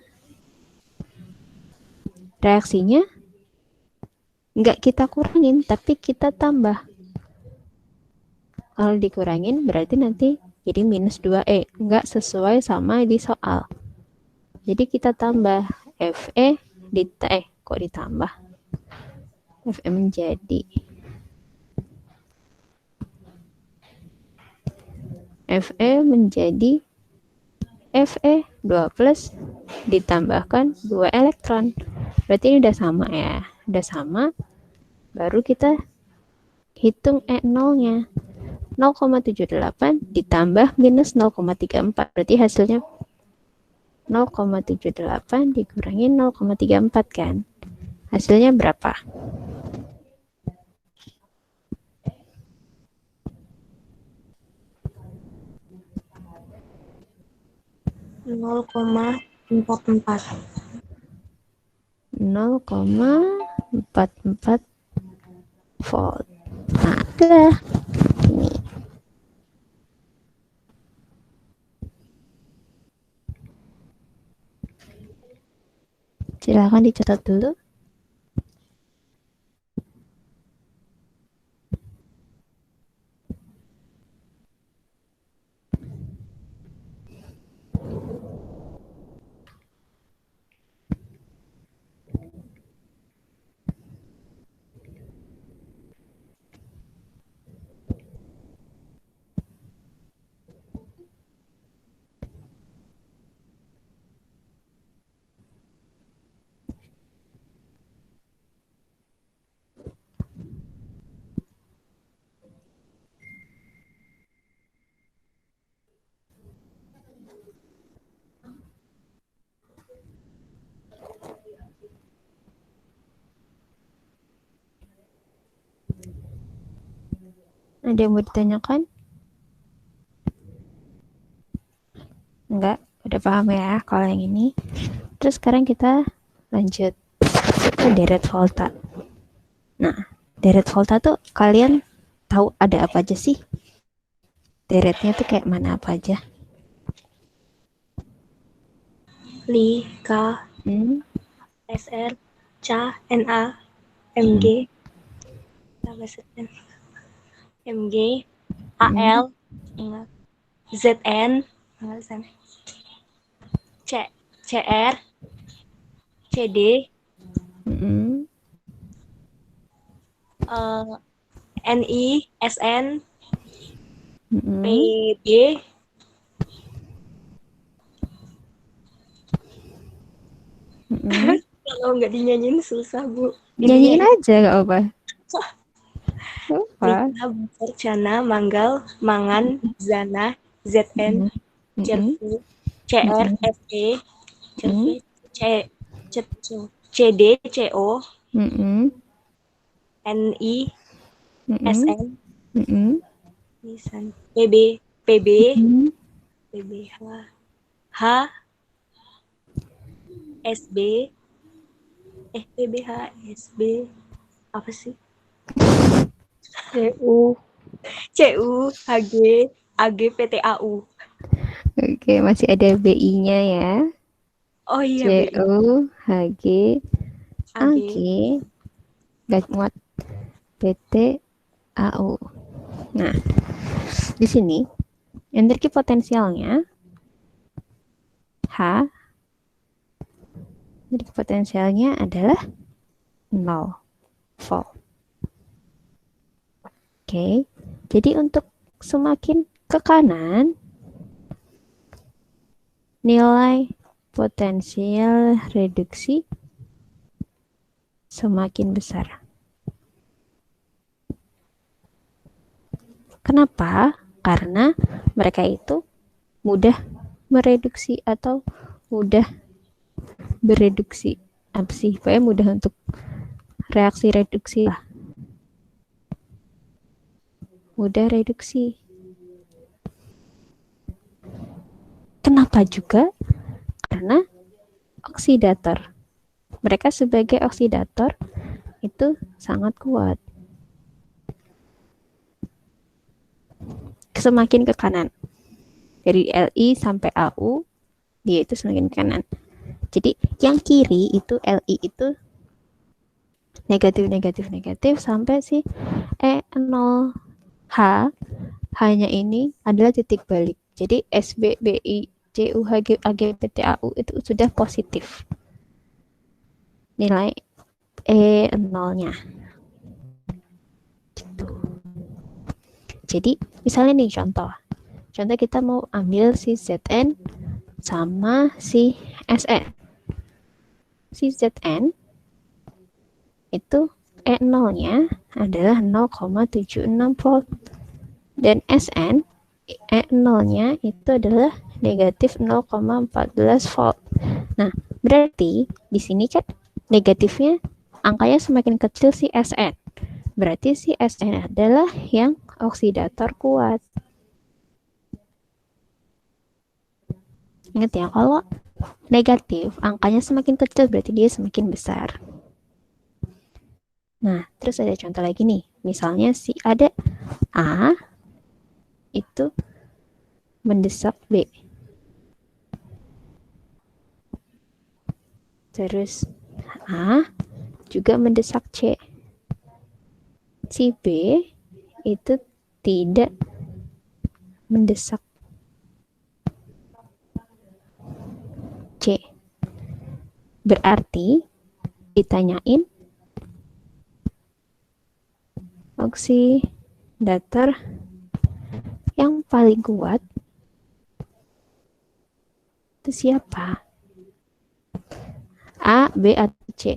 A: nggak kita kurangin, tapi kita tambah. Kalau dikurangin berarti nanti jadi minus 2E. Nggak sesuai sama di soal. Jadi kita tambah Fe kok ditambah? Fe menjadi Fe2 plus ditambahkan 2 elektron. Berarti ini udah sama ya. Udah sama. Baru kita hitung E0-nya. 0,78 ditambah minus 0,34. Berarti hasilnya 0,78 dikurangi 0,34 kan. Hasilnya berapa?
D: Nol koma 44.
A: 0,44 volt. Nah, udah. Ini. Silakan dicatat dulu. Ada yang mau ditanyakan? Enggak, udah paham ya kalau yang ini. Terus sekarang kita lanjut ke deret volta. Nah, deret volta tuh kalian tahu ada apa aja sih? Deretnya tuh kayak mana apa aja?
D: Li, K, SR, Ca, NA, MG, MG, AL, ZN, CR, CD, NI, SN, PB, kalau nggak dinyanyiin susah, Bu.
A: Nyanyiin aja gak apa.
D: Rika, Bercana, Manggal, Mangan, Zana, ZN, Cerfu, CR, FE, Cerfu, CD, CO, NI, SN, PB, PB,
A: Hmm.
D: PBH, H, SB, PBH, SB, apa sih?
E: CU.
D: CU, HG, AG, PTAU.
A: Oke, masih ada BI-nya ya.
D: Oh iya, BI.
A: CU, HG, AG,
D: AG.
A: gak muat, PT, AU. Nah, di sini energi potensialnya H, energi potensialnya adalah 0 volt. Oke, jadi untuk semakin ke kanan, nilai potensial reduksi semakin besar. Kenapa? Karena mereka itu mudah mereduksi atau mudah bereduksi. Apa sih? Pokoknya mudah untuk reaksi reduksi lah. Mudah reduksi. Kenapa juga? Karena oksidator. Mereka sebagai oksidator itu sangat kuat. Semakin ke kanan. Dari Li sampai Au, dia itu semakin ke kanan. Jadi yang kiri itu Li itu negatif sampai si E0H, hanya ini adalah titik balik. Jadi SB, BI, CU, HG, AG, PTAU itu sudah positif. Nilai E0-nya. Gitu. Jadi misalnya nih contoh kita mau ambil si Zn sama si Sn. Si Zn itu E0-nya adalah 0,76 volt dan Sn E0-nya itu adalah negatif 0,14 volt. Nah, berarti di sini kan negatifnya angkanya semakin kecil si Sn. Berarti si Sn adalah yang oksidator kuat. Ingat ya, kalau negatif angkanya semakin kecil berarti dia semakin besar. Nah, terus ada contoh lagi nih. Misalnya si ada A itu mendesak B. Terus A juga mendesak C. Si B itu tidak mendesak C. Berarti ditanyain oksidator yang paling kuat itu siapa? A, B, atau C?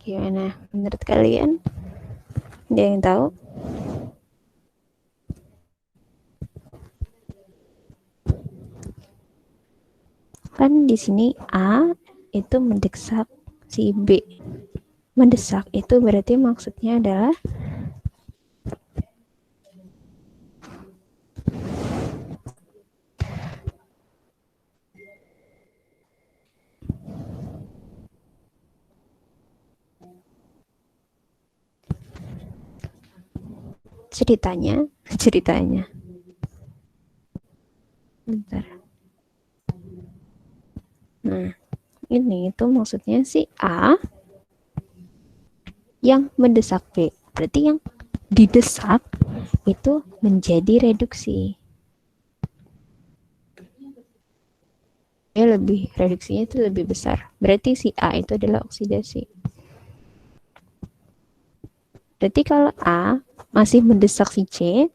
A: Gimana menurut kalian? Ada yang tahu? Kan di sini A itu mendesak si B. Mendesak itu berarti maksudnya adalah ceritanya. Bentar. Nah, ini itu maksudnya si A yang mendesak B. Berarti yang didesak itu menjadi reduksi. Reduksinya itu lebih besar. Berarti si A itu adalah oksidasi. Berarti kalau A masih mendesak si C,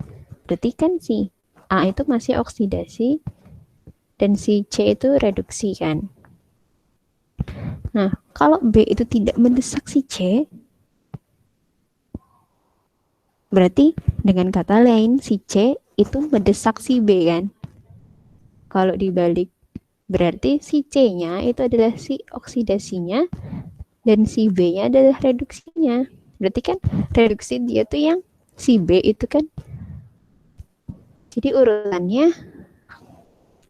A: berarti kan si A itu masih oksidasi dan si C itu reduksi kan. Nah, kalau B itu tidak mendesak si C, berarti dengan kata lain si C itu mendesak si B kan? Kalau dibalik, berarti si C-nya itu adalah si oksidasinya dan si B-nya adalah reduksinya. Berarti kan reduksi dia tuh yang si B itu kan. Jadi urutannya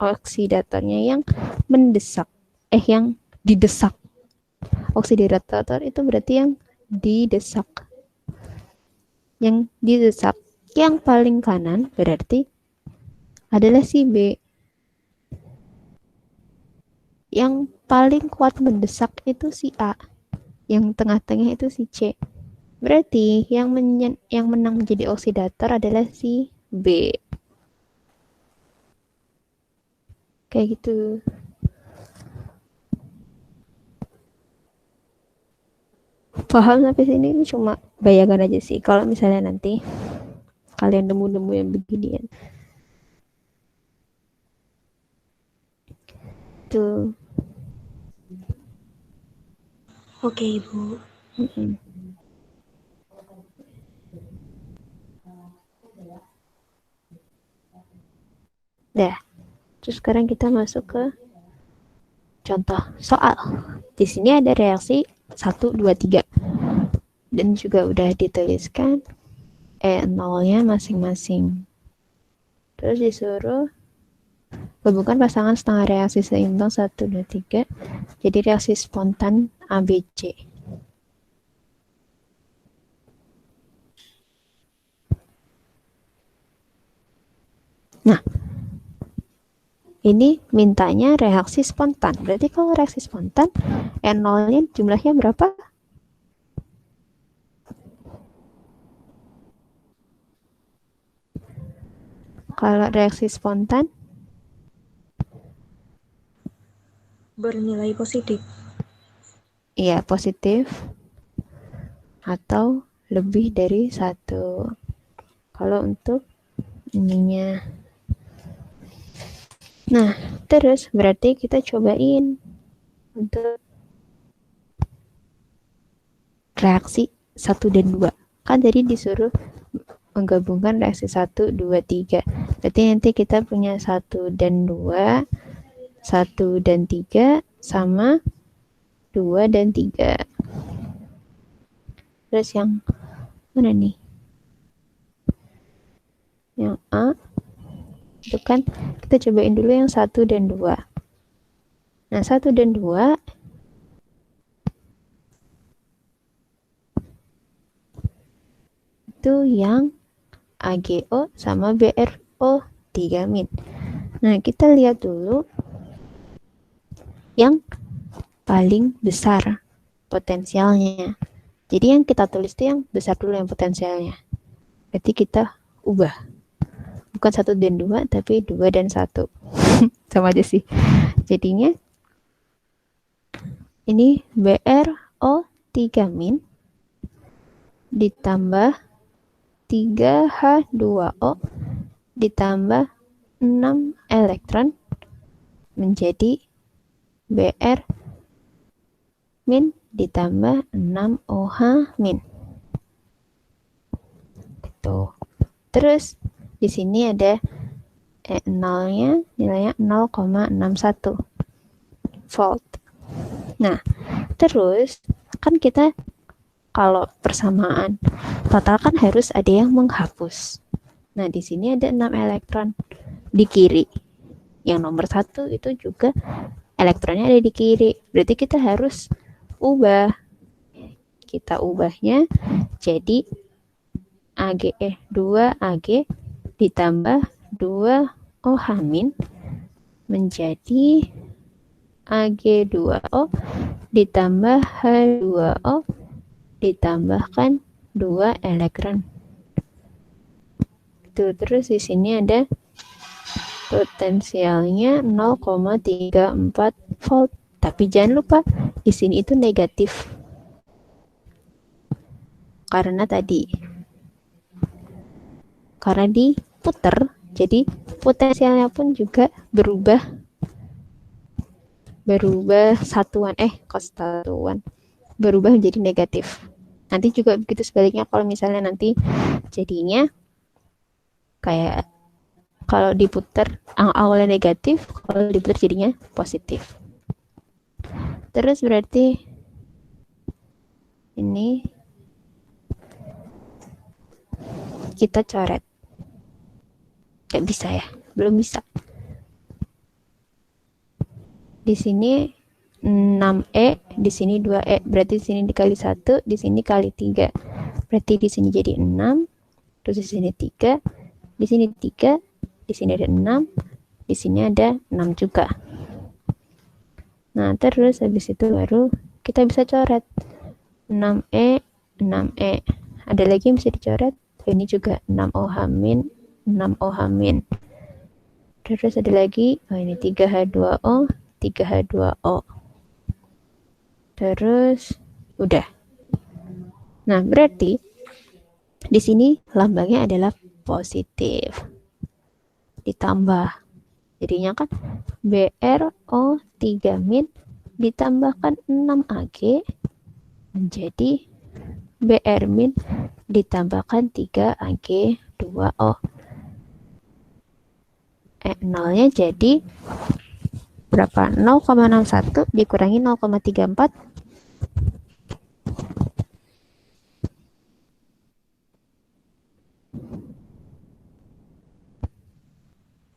A: oksidatornya yang mendesak, yang didesak. Oksidator itu berarti yang didesak. Yang didesak yang paling kanan berarti adalah si B. Yang paling kuat mendesak itu si A. Yang tengah-tengah itu si C. Berarti yang menang menjadi oksidator adalah si B. Kayak gitu. Paham sampai sini? Ini cuma bayangan aja sih. Kalau misalnya nanti kalian nemu-nemu yang beginian. Tuh.
D: Oke, Ibu.
A: Dah. Terus sekarang kita masuk ke contoh soal. Di sini ada reaksi 1, 2, 3. Dan juga udah dituliskan nolnya masing-masing. Terus disuruh hubungkan pasangan setengah reaksi seimbang 1, 2, 3. Jadi reaksi spontan ABC. Nah, ini mintanya reaksi spontan. Berarti kalau reaksi spontan, N0-nya jumlahnya berapa? Kalau reaksi spontan?
D: Bernilai positif.
A: Iya, positif. Atau lebih dari 1. Kalau untuk ininya. Nah, terus berarti kita cobain untuk reaksi 1 dan 2. Kan tadi disuruh menggabungkan reaksi 1, 2, 3. Berarti nanti kita punya 1 dan 2, 1 dan 3, sama 2 dan 3. Terus yang mana nih? Yang A. Itu kan kita cobain dulu yang 1 dan 2. Nah, 1 dan 2 itu yang AgO sama BrO 3-. Nah, kita lihat dulu yang paling besar potensialnya. Jadi yang kita tulis itu yang besar dulu yang potensialnya. Berarti kita ubah. Bukan 1 dan 2, tapi 2 dan 1. Sama aja sih. Jadinya ini BrO 3- ditambah 3H2O ditambah 6 elektron menjadi Br- ditambah 6OH-. Gitu. Terus di sini ada nolnya nilainya 0,61 volt. Nah, terus kan kita kalau persamaan total kan harus ada yang menghapus. Nah, di sini ada 6 elektron di kiri. Yang nomor 1 itu juga elektronnya ada di kiri. Berarti kita harus ubah. Kita ubahnya jadi Ag2Ag ditambah 2OH- menjadi Ag2O ditambah H2O ditambahkan 2 elektron. Tuh, terus di sini ada potensialnya 0,34 volt. Tapi jangan lupa di sini itu negatif. Karena diputer, jadi potensialnya pun juga berubah berubah satuan, kok satuan, berubah menjadi negatif. Nanti juga begitu sebaliknya, kalau misalnya nanti jadinya kayak kalau diputar awalnya negatif, kalau diputar jadinya positif. Terus berarti ini kita coret. Gak bisa ya, belum bisa. Di sini 6E, di sini 2E. Berarti di sini dikali 1, di sini kali 3. Berarti di sini jadi 6, terus di sini 3, di sini 3, di sini ada 6, di sini ada 6 juga. Nah, terus habis itu baru kita bisa coret 6E, 6E. Ada lagi yang bisa dicoret. Ini juga 6OH-, 6OH-. Terus ada lagi, ini 3H2O, 3H2O. Terus udah. Nah, berarti di sini lambangnya adalah positif. Ditambah. Jadinya kan BrO3- ditambahkan 6Ag menjadi Br- ditambahkan 3Ag2O. Nolnya jadi berapa? 0,61 dikurangi 0,34.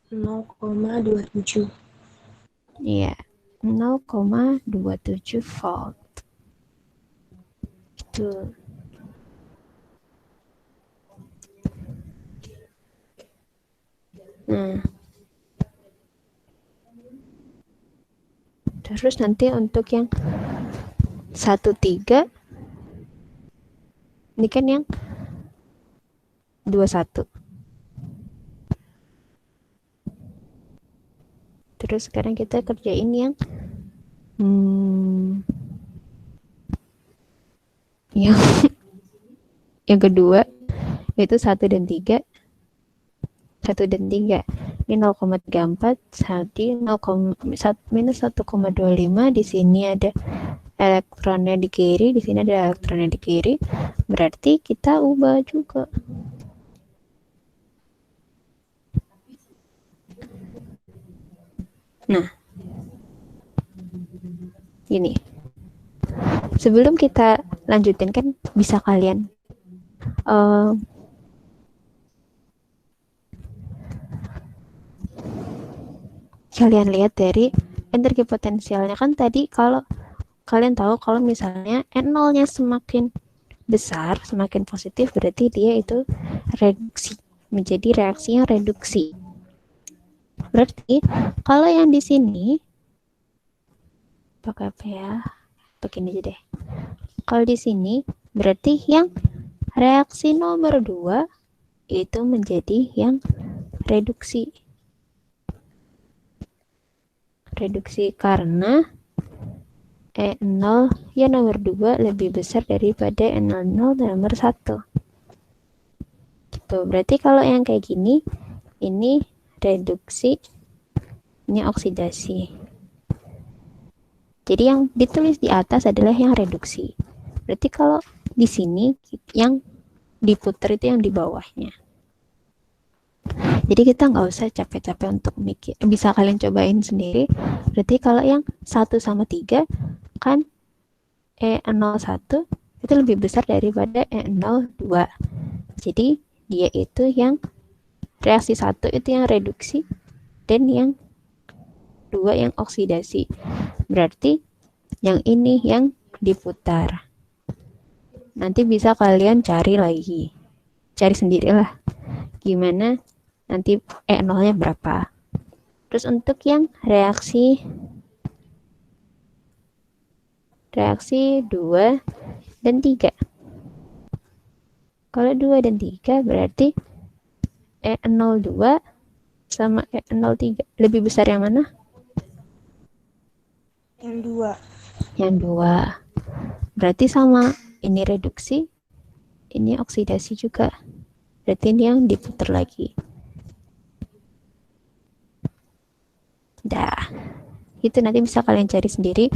D: 0,27.
A: Iya, 0,27 volt. Itu. Nah. Terus nanti untuk yang 1,3 ini kan yang 21. Terus sekarang kita kerjain yang yang kedua, yaitu 1 dan 3. 1 dan 3. Ini 0,34, jadi minus 1,25. Di sini ada elektronnya di kiri, di sini ada elektronnya di kiri. Berarti kita ubah juga. Nah, gini. Sebelum kita lanjutin kan bisa kalian kalian lihat dari energi potensialnya kan tadi. Kalau kalian tahu kalau misalnya N0-nya semakin besar, semakin positif, berarti dia itu reduksi, menjadi reaksi yang reduksi. Berarti kalau yang di sini pakai apa ya? Begini aja deh. Kalau di sini berarti yang reaksi nomor 2 itu menjadi yang reduksi. Reduksi karena E0 ya nomor 2 lebih besar daripada E00 nomor 1. Gitu. Berarti kalau yang kayak gini, ini reduksi, ini oksidasi. Jadi yang ditulis di atas adalah yang reduksi. Berarti kalau di sini yang diputar itu yang di bawahnya. Jadi kita nggak usah capek-capek untuk mikir. Bisa kalian cobain sendiri. Berarti kalau yang 1 sama 3 kan E01 itu lebih besar daripada E02. Jadi dia itu yang reaksi 1 itu yang reduksi dan yang 2 yang oksidasi. Berarti yang ini yang diputar. Nanti bisa kalian cari lagi. Cari sendirilah. Gimana nanti E0-nya berapa. Terus untuk yang reaksi 2 dan 3. Kalau 2 dan 3 berarti E02 sama E03. Lebih besar yang mana?
D: Yang 2.
A: Yang 2. Berarti sama. Ini reduksi, ini oksidasi juga. Berarti ini yang diputar lagi. Dah. Itu nanti bisa kalian cari sendiri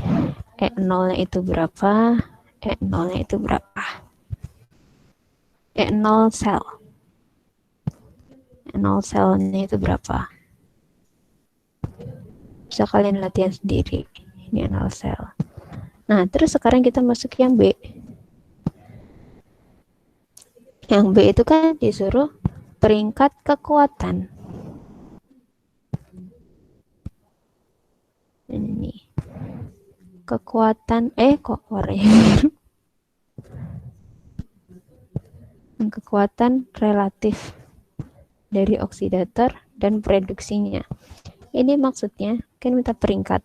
A: E0-nya itu berapa, E0-nya itu berapa. E0 sel. E0 selnya itu berapa. Bisa kalian latihan sendiri. Ini E0 sel. Nah, terus sekarang kita masuk yang B. Yang B itu kan disuruh peringkat kekuatan. Ini kekuatan kok warnanya kekuatan relatif dari oksidator dan produksinya. Ini maksudnya kan minta peringkat.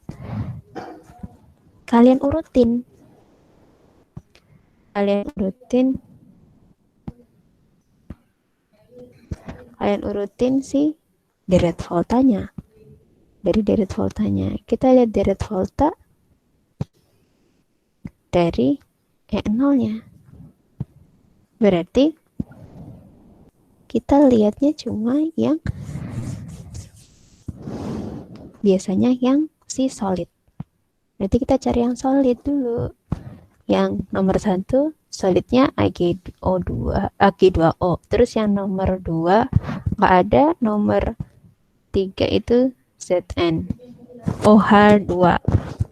A: Kalian urutin si deret voltanya. Dari deret voltanya kita lihat deret volta dari E0-nya. Berarti kita lihatnya cuma yang biasanya yang si solid. Berarti kita cari yang solid dulu. Yang nomor 1 solidnya Ag2O. Terus yang nomor 2 nggak ada, nomor 3 itu Zn OH2.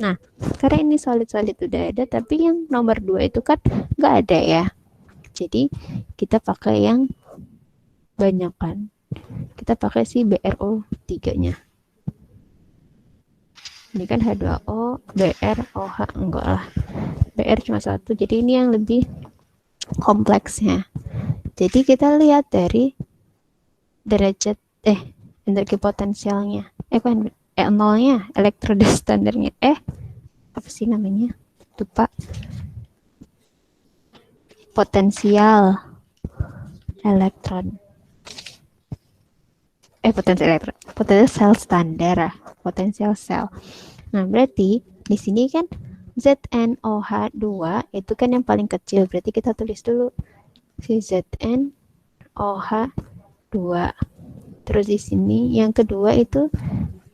A: Nah, karena ini solid-solid udah ada, tapi yang nomor 2 itu kan nggak ada ya. Jadi kita pakai yang banyak kan. Kita pakai si BrO3-nya. Ini kan H2O, Br, OH, enggak lah. Br cuma 1, jadi ini yang lebih kompleksnya. Jadi kita lihat dari derajat energi potensialnya. Kan E0-nya, elektroda standarnya. Apa sih namanya? Lupa. Potensial elektron. Potensial sel standar. Potensial sel. Nah, berarti di sini kan ZnOH2 itu kan yang paling kecil. Berarti kita tulis dulu si ZnOH2. Terus di sini yang kedua itu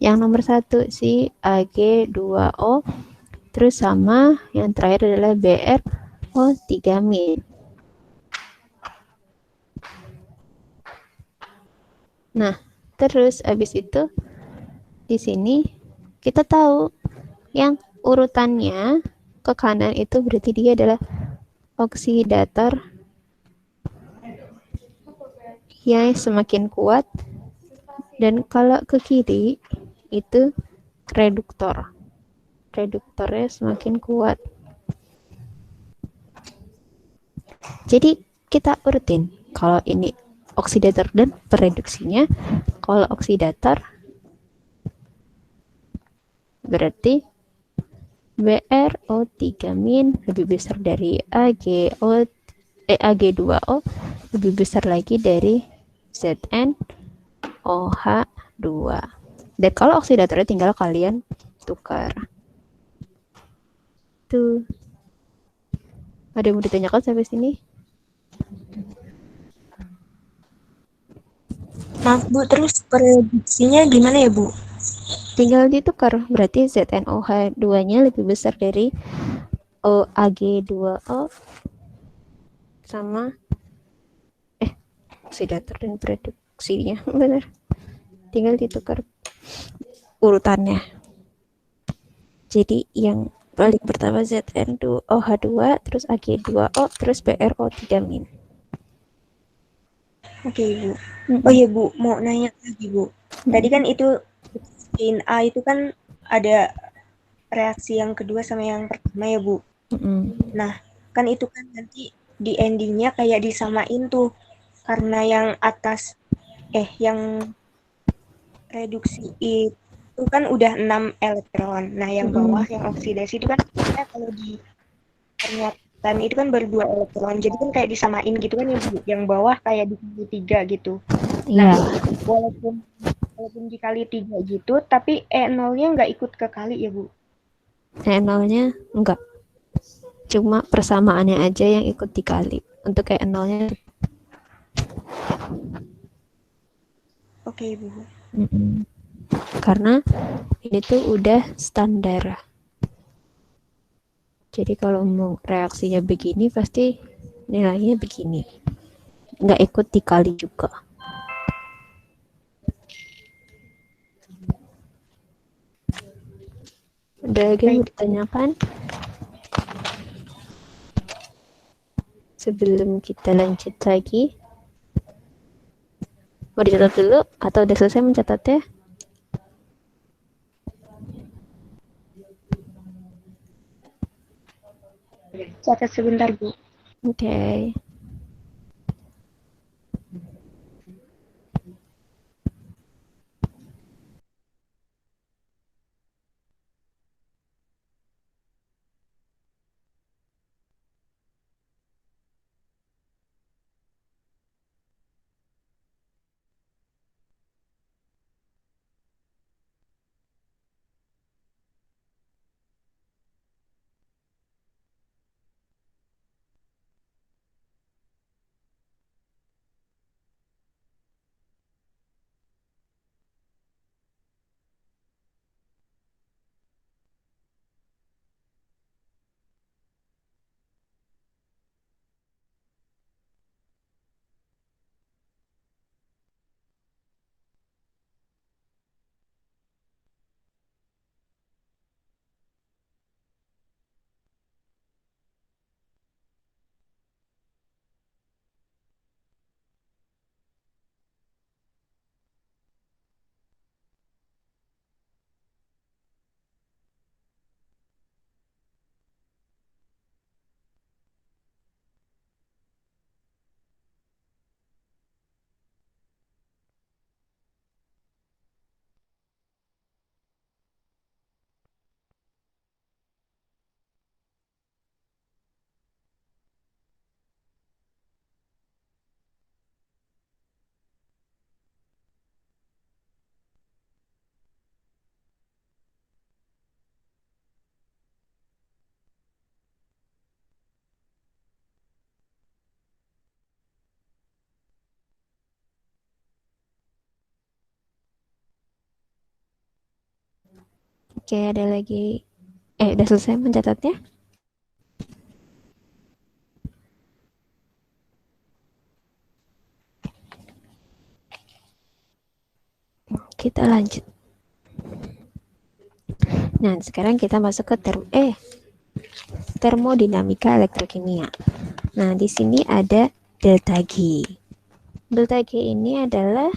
A: yang nomor 1 si Ag2O. Terus sama yang terakhir adalah BrO3-. Nah, terus habis itu di sini kita tahu yang urutannya ke kanan itu berarti dia adalah oksidator yang semakin kuat, dan kalau ke kiri itu reduktornya semakin kuat. Jadi kita urutin, kalau ini oksidator dan pereduksinya. Kalau oksidator berarti BrO3- lebih besar dari Ag2O, lebih besar lagi dari ZnOH2. Dan kalau oksidatornya tinggal kalian tukar. Tuh. Ada yang mau ditanyakan sampai sini?
D: Maaf Bu, terus prediksinya gimana ya Bu?
A: Tinggal ditukar, berarti ZnOH2-nya lebih besar dari Ag2O sama oksidator dan produksinya, benar. Tinggal ditukar urutannya. Jadi yang paling pertama ZnOH2, terus Ag2O, terus BrO3-.
D: Oke Bu. Oh iya Bu, mau nanya lagi Bu. Tadi kan itu in A itu kan ada reaksi yang kedua sama yang pertama ya Bu. Nah, kan itu kan nanti di endingnya kayak disamain tuh, karena yang atas yang reduksi itu kan udah 6 elektron. Nah, yang bawah yang oksidasi itu kan kalau di pernyataan itu kan baru 2 elektron. Jadi kan kayak disamain gitu kan ya Bu. Yang bawah kayak dikali 3 gitu. Nah, walaupun dikali 3 gitu, tapi E0-nya nggak ikut kekali ya Bu?
A: E0-nya enggak. Cuma persamaannya aja yang ikut dikali. Untuk E0-nya.
D: Oke Bu.
A: Karena ini tuh udah standar. Jadi kalau mau reaksinya begini pasti nilainya begini. Nggak ikut dikali juga. Ada lagi yang mau ditanyakan? Sebelum kita lanjut lagi. Mau dicatat dulu atau udah selesai mencatatnya?
E: Catat sebentar, Bu.
A: Oke. Oke, ada lagi. Udah selesai mencatatnya? Kita lanjut. Nah, sekarang kita masuk ke termodinamika elektrokimia. Nah, di sini ada delta G. Delta G ini adalah,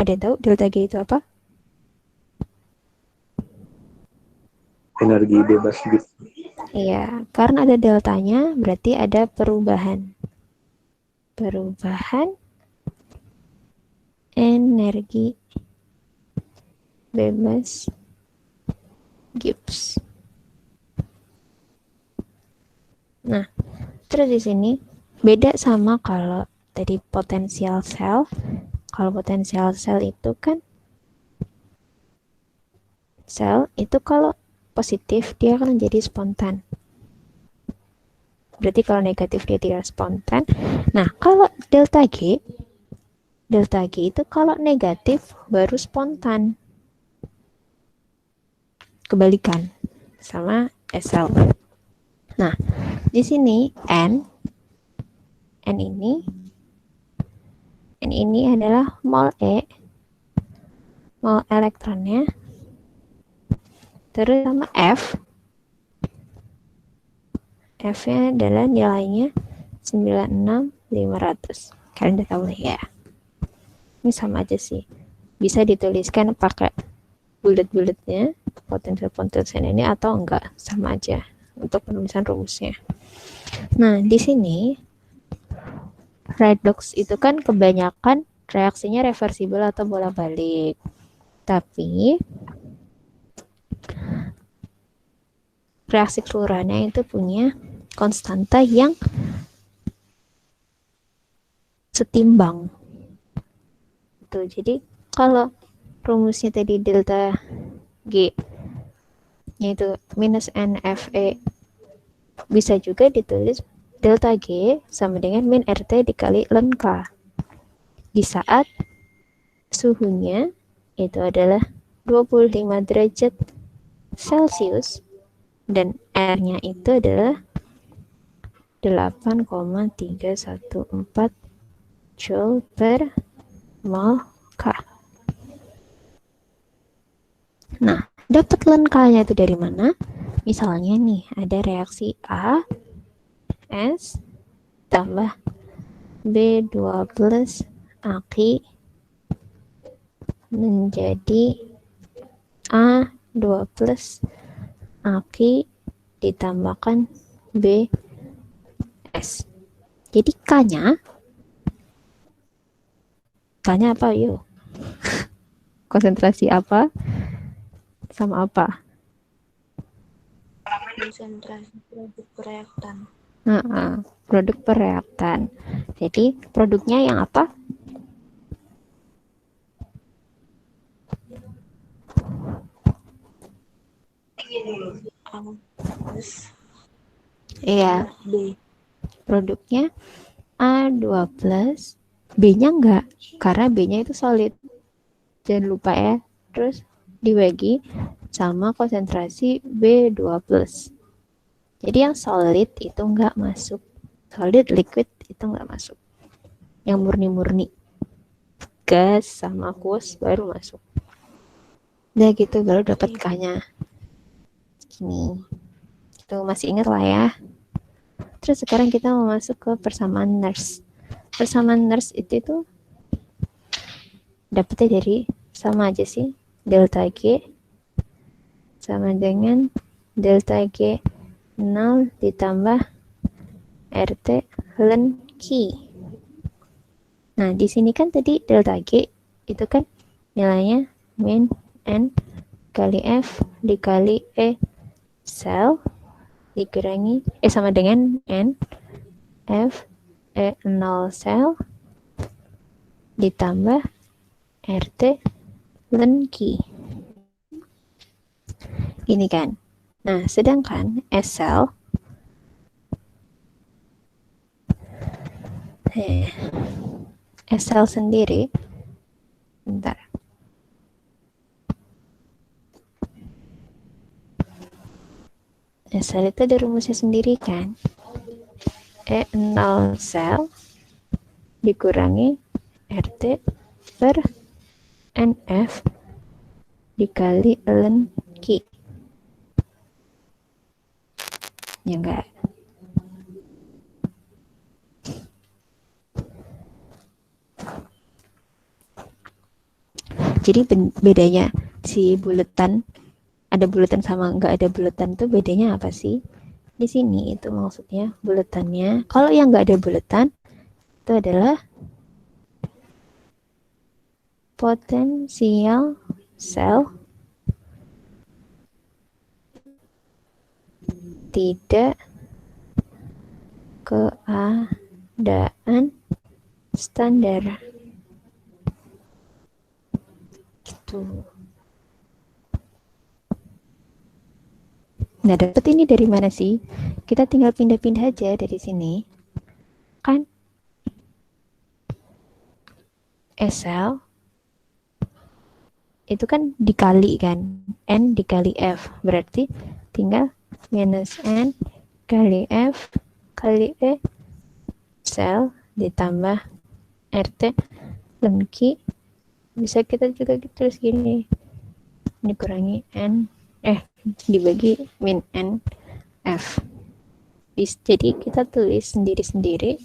A: ada yang tahu delta G itu apa?
C: Energi bebas gitu.
A: Iya, karena ada deltanya berarti ada perubahan. Perubahan energi bebas Gibbs. Nah, terus di sini beda sama kalau tadi potensial sel. Kalau potensial sel itu kan sel itu kalau positif dia akan menjadi spontan. Berarti kalau negatif dia tidak spontan. Nah, kalau delta G itu kalau negatif baru spontan. Kebalikan sama SL. Nah, di sini N ini adalah mol mol elektronnya. Terus sama F-nya adalah nilainya 96.500. Kalian udah tahu lah ya. Ini sama aja sih. Bisa dituliskan pakai bulat-bulatnya potensial ini atau enggak, sama aja untuk penulisan rumusnya. Nah, di sini redox itu kan kebanyakan reaksinya reversibel atau bolak-balik. Tapi reaksi keseluruhannya itu punya konstanta yang setimbang. Tuh, jadi kalau rumusnya tadi delta G yaitu minus NFE, bisa juga ditulis delta G sama dengan min RT dikali ln K. Di saat suhunya itu adalah 25 derajat Celcius dan R-nya itu adalah 8,314 Joule per mol K. Nah, dapat K-nya itu dari mana? Misalnya nih, ada reaksi A, S, tambah B12 Aki menjadi A12 Aki ditambahkan BS. Jadi K-nya apa yuk? Konsentrasi apa sama apa?
D: Konsentrasi produk reaktan.
A: Produk per reaktan. Jadi produknya yang apa? Iya.
D: B.
A: Produknya A12. B-nya enggak, karena B-nya itu solid. Jangan lupa ya. Terus dibagi sama konsentrasi B12. Jadi yang solid itu enggak masuk. Solid liquid itu enggak masuk. Yang murni-murni gas sama aqueous baru masuk. Udah gitu baru dapat K-nya. Gini. Itu masih ingat lah ya. Terus sekarang kita mau masuk ke persamaan Nernst. Persamaan Nernst itu dapatnya dari sama aja sih, delta G sama dengan delta G 0 ditambah RT ln Q. Nah, di sini kan tadi delta G itu kan nilainya min N kali F dikali E sel dikurangi sama dengan N F E0 sel ditambah RT ln Q. Ini kan. Nah, sedangkan S sel S sel sendiri bentar. S sel itu ada rumusnya sendiri kan. E0 sel dikurangi RT per NF dikali ln Q. Ya enggak? Jadi bedanya si buletan, ada buletan sama enggak ada buletan tuh bedanya apa sih? Di sini itu maksudnya buletannya. Kalau yang enggak ada buletan itu adalah potensial sel tidak keadaan standar. Gitu. Nah, dapat ini dari mana sih? Kita tinggal pindah-pindah aja dari sini. Kan SL itu kan dikali kan, N dikali F, berarti tinggal minus N kali F kali E sel ditambah RT ln Q. Bisa kita juga tulis gini, dikurangi N dibagi min N F. Jadi kita tulis sendiri-sendiri,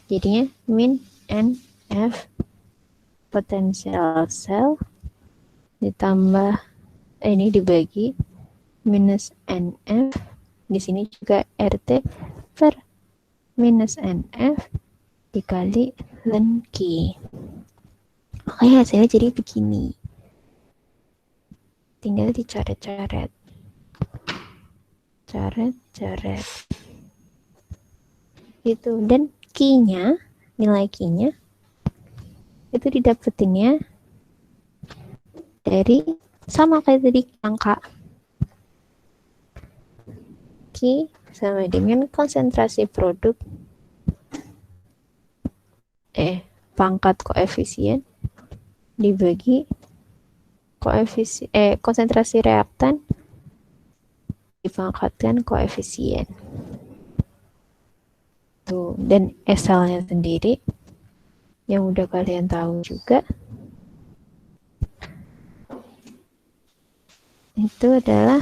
A: jadinya min N F potensial sel ditambah ini dibagi minus NF, di sini juga RT per minus NF dikali ln Q. Oke, hasilnya jadi begini. Tinggal dicoret-coret. Coret-coret. Itu, dan Q-nya, nilai Q-nya itu didapetinnya dari sama kayak tadi angka. Q sama dengan konsentrasi produk pangkat koefisien dibagi konsentrasi reaktan dipangkatkan koefisien. Tuh, dan S-nya sendiri yang udah kalian tahu juga itu adalah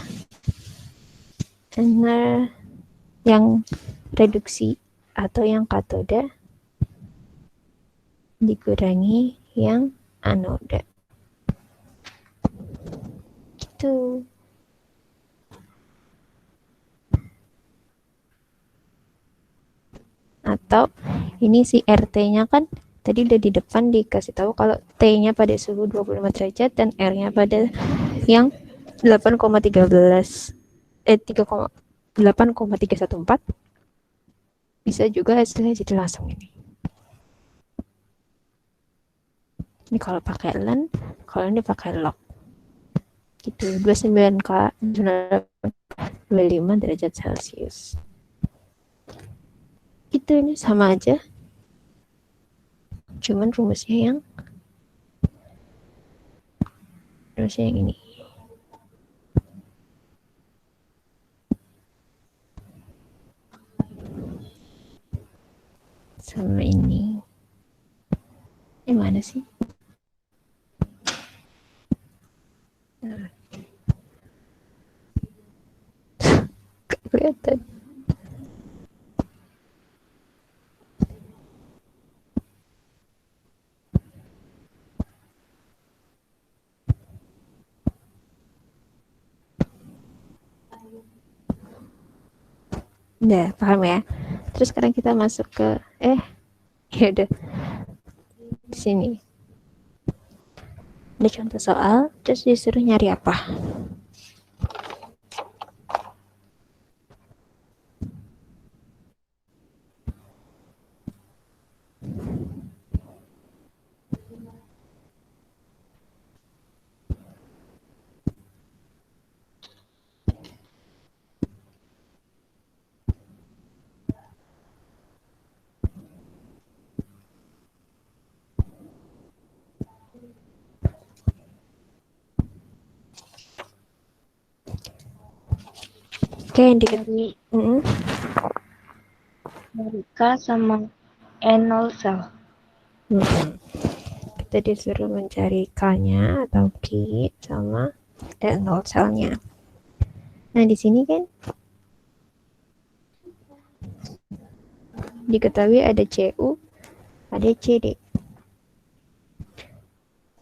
A: yang reduksi atau yang katoda dikurangi yang anoda. Gitu. Atau ini si RT-nya kan tadi udah di depan dikasih tahu kalau T-nya pada suhu 25 derajat dan R-nya pada yang 8,314. Bisa juga hasilnya jadi langsung ini. Ini kalau pakai len, kalau ini pakai log. Gitu, 29 25 derajat Celcius. Itu ini sama aja. Cuman rumusnya yang ini. Sama ini. Ini mana sih? Gak kelihatan. Udah, paham ya? Terus sekarang kita masuk ke ya udah. Di sini. Ada contoh soal, terus disuruh nyari apa? Oke, yang
E: Dari K sama N0 sel.
A: Kita disuruh mencari K-nya atau Q sama N0 selnya. Nah, di sini kan diketahui ada Cu, ada Cd.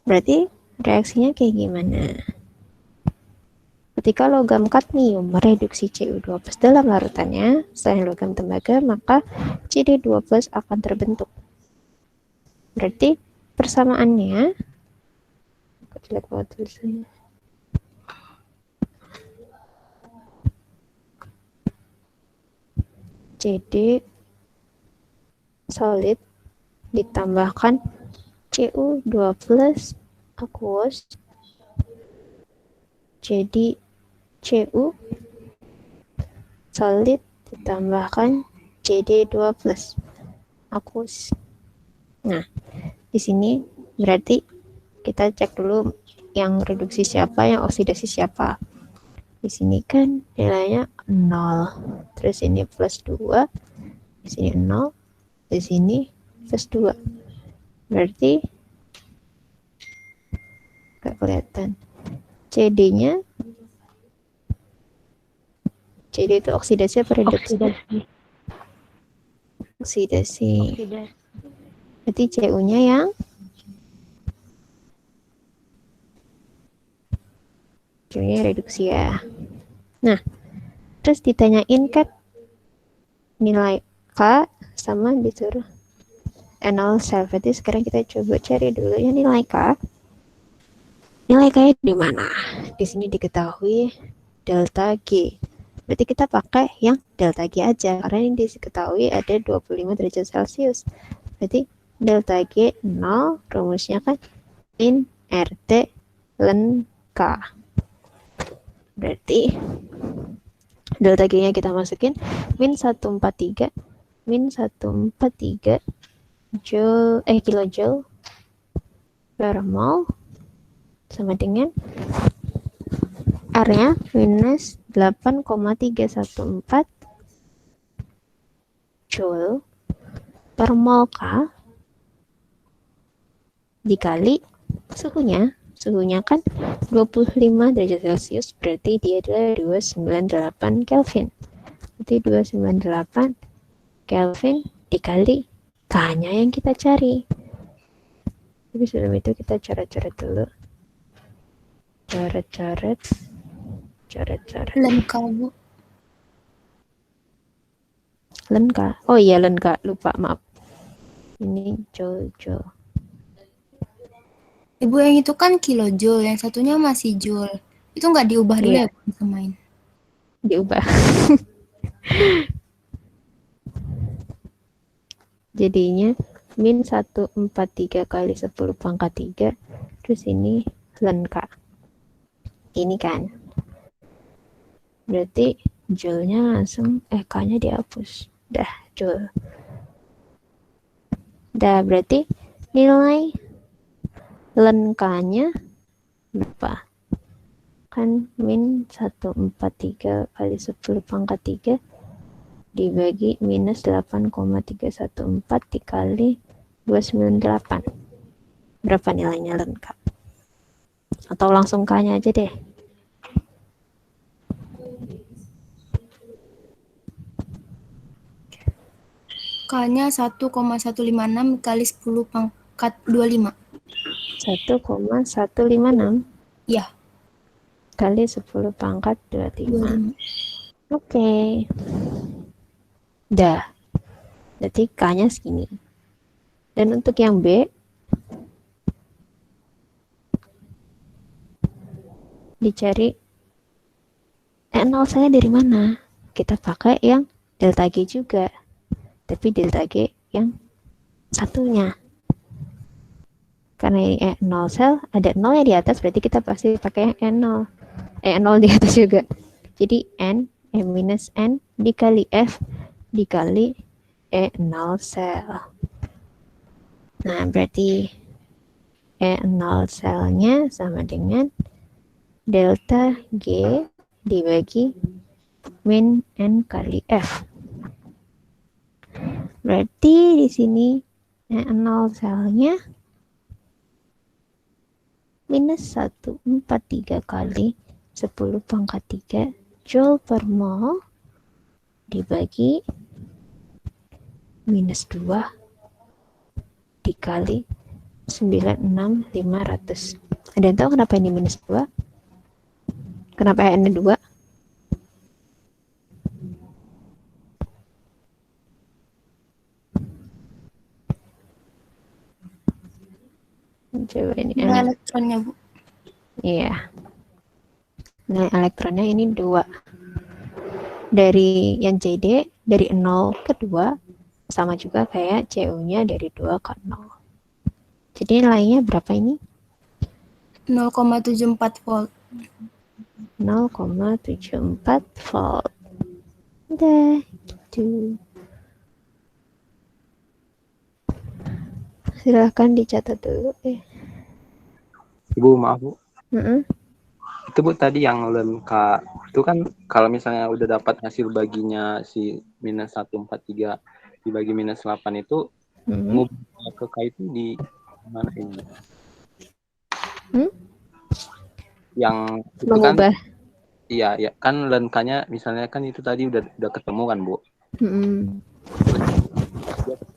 A: Berarti reaksinya kayak gimana? Ketika logam kadmium mereduksi Cu2+ dalam larutannya, selain logam tembaga, maka Cd2+ akan terbentuk. Berarti persamaannya, lihat banget tulisannya. Cd solid ditambahkan Cu2+ aqueous jadi Cu solid ditambahkan Cd2+ aqueous. Nah, di sini berarti kita cek dulu yang reduksi siapa, yang oksidasi siapa. Di sini kan nilainya 0. Terus ini plus 2. Di sini 0. Di sini plus 2. Berarti gak kelihatan. CD-nya CD itu oksidasi apa reduksi? Oksidasi. Berarti Cu-nya yang reduksi ya. Nah, terus ditanyain kan nilai K sama disuruh N0 sel. Berarti sekarang kita coba cari dulu ya nilai K. Nilai K di mana? Di sini diketahui delta G. Berarti kita pakai yang delta G aja karena ini diketahui ada 25 derajat Celcius. Berarti delta G 0, rumusnya kan min RT ln K. Berarti delta G-nya kita masukin min 143 kilojoule per mol sama dengan R-nya minus 8,314 Joule per mol K dikali suhunya kan 25 derajat Celcius, berarti dia adalah 298 Kelvin. Berarti 298 Kelvin dikali K-nya yang kita cari. Jadi sebelum itu kita coret-coret dulu. Coret-coret.
E: Lenka, Bu.
A: Lenka. Oh iya, lenka. Lupa, maaf. Ini joule.
E: Ibu, yang itu kan kilojoule, yang satunya masih joule. Itu nggak diubah dulu
A: Iya.
E: ya, Bu, samain?
A: Diubah. Jadinya min 143 kali 10 pangkat 3. Terus ini lenka. Ini kan. Berarti joule-nya langsung, K-nya dihapus. Dah, joule. Dah, berarti nilai lenka-nya berapa? Kan min 143 kali 10 pangkat 3 dibagi minus 8,314 dikali 298. Berapa nilainya lengkap? Atau langsung K-nya aja deh.
E: K-nya 1,156 kali 10 pangkat 25.
A: 1,156
E: Ya,
A: kali 10 pangkat 25.
E: 25.
A: Oke. Dah. Berarti K-nya segini. Dan untuk yang B, dicari nol saya dari mana? Kita pakai yang delta G juga. Tapi delta G yang satunya. Karena ini E0 sel, ada 0 yang di atas, berarti kita pasti pakai yang E0. E0 di atas juga. Jadi N, minus N dikali F dikali E0 sel. Nah, berarti E0 selnya sama dengan delta G dibagi min N kali F. Berarti di sini E0 selnya minus 143 kali 10 pangkat 3 Joule per mol dibagi minus 2 dikali 96.500. Ada yang tahu kenapa ini minus 2? Kenapa N 2? Coba ini
E: Nilai elektronnya, Bu.
A: Iya. Nilai elektronnya ini 2. Dari yang CD dari 0 ke 2 sama juga kayak CU-nya dari 2 ke 0. Jadi nilainya berapa ini?
E: 0,74 volt.
A: 0,74 volt. Udah gitu. Silahkan dicatat dulu.
C: Ibu, maaf Bu.
A: Mm-mm.
C: Itu Bu tadi yang lenka itu kan kalau misalnya udah dapat hasil baginya si minus 143 dibagi minus 8 itu ngubah ke K itu di mana ini? Yang itu
A: Mengubah.
C: kan iya ya kan lenkanya misalnya kan itu tadi udah ketemu kan Bu.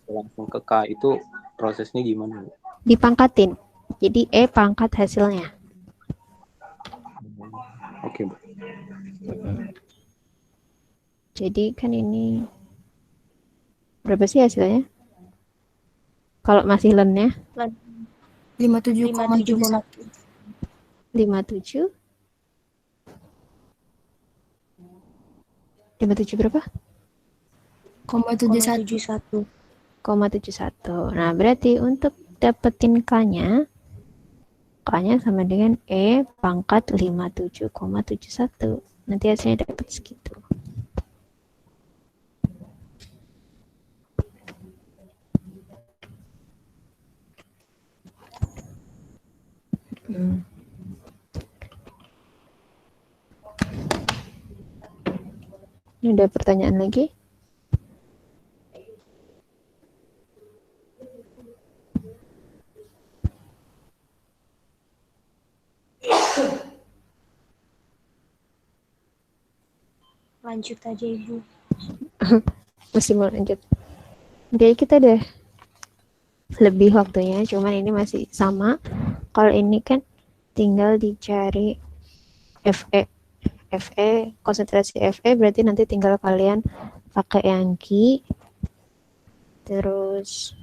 C: Langsung ke K itu prosesnya gimana Bu?
A: Dipangkatin. Jadi pangkat hasilnya.
C: Oke Bu.
A: Jadi kan ini berapa sih hasilnya? Kalau masih lennya
E: 57,71.
A: 57 berapa?
D: 0,71.
A: 0,71. Nah, berarti untuk dapetin K-nya sama dengan pangkat 57,71. Nanti hasilnya dapat segitu. Ada pertanyaan lagi?
D: Lanjut aja Ibu.
A: Masih mau lanjut? Oke, kita udah lebih waktunya, cuman ini masih sama. Kalau ini kan tinggal dicari FE, konsentrasi FE berarti nanti tinggal kalian pakai yang Ki. Terus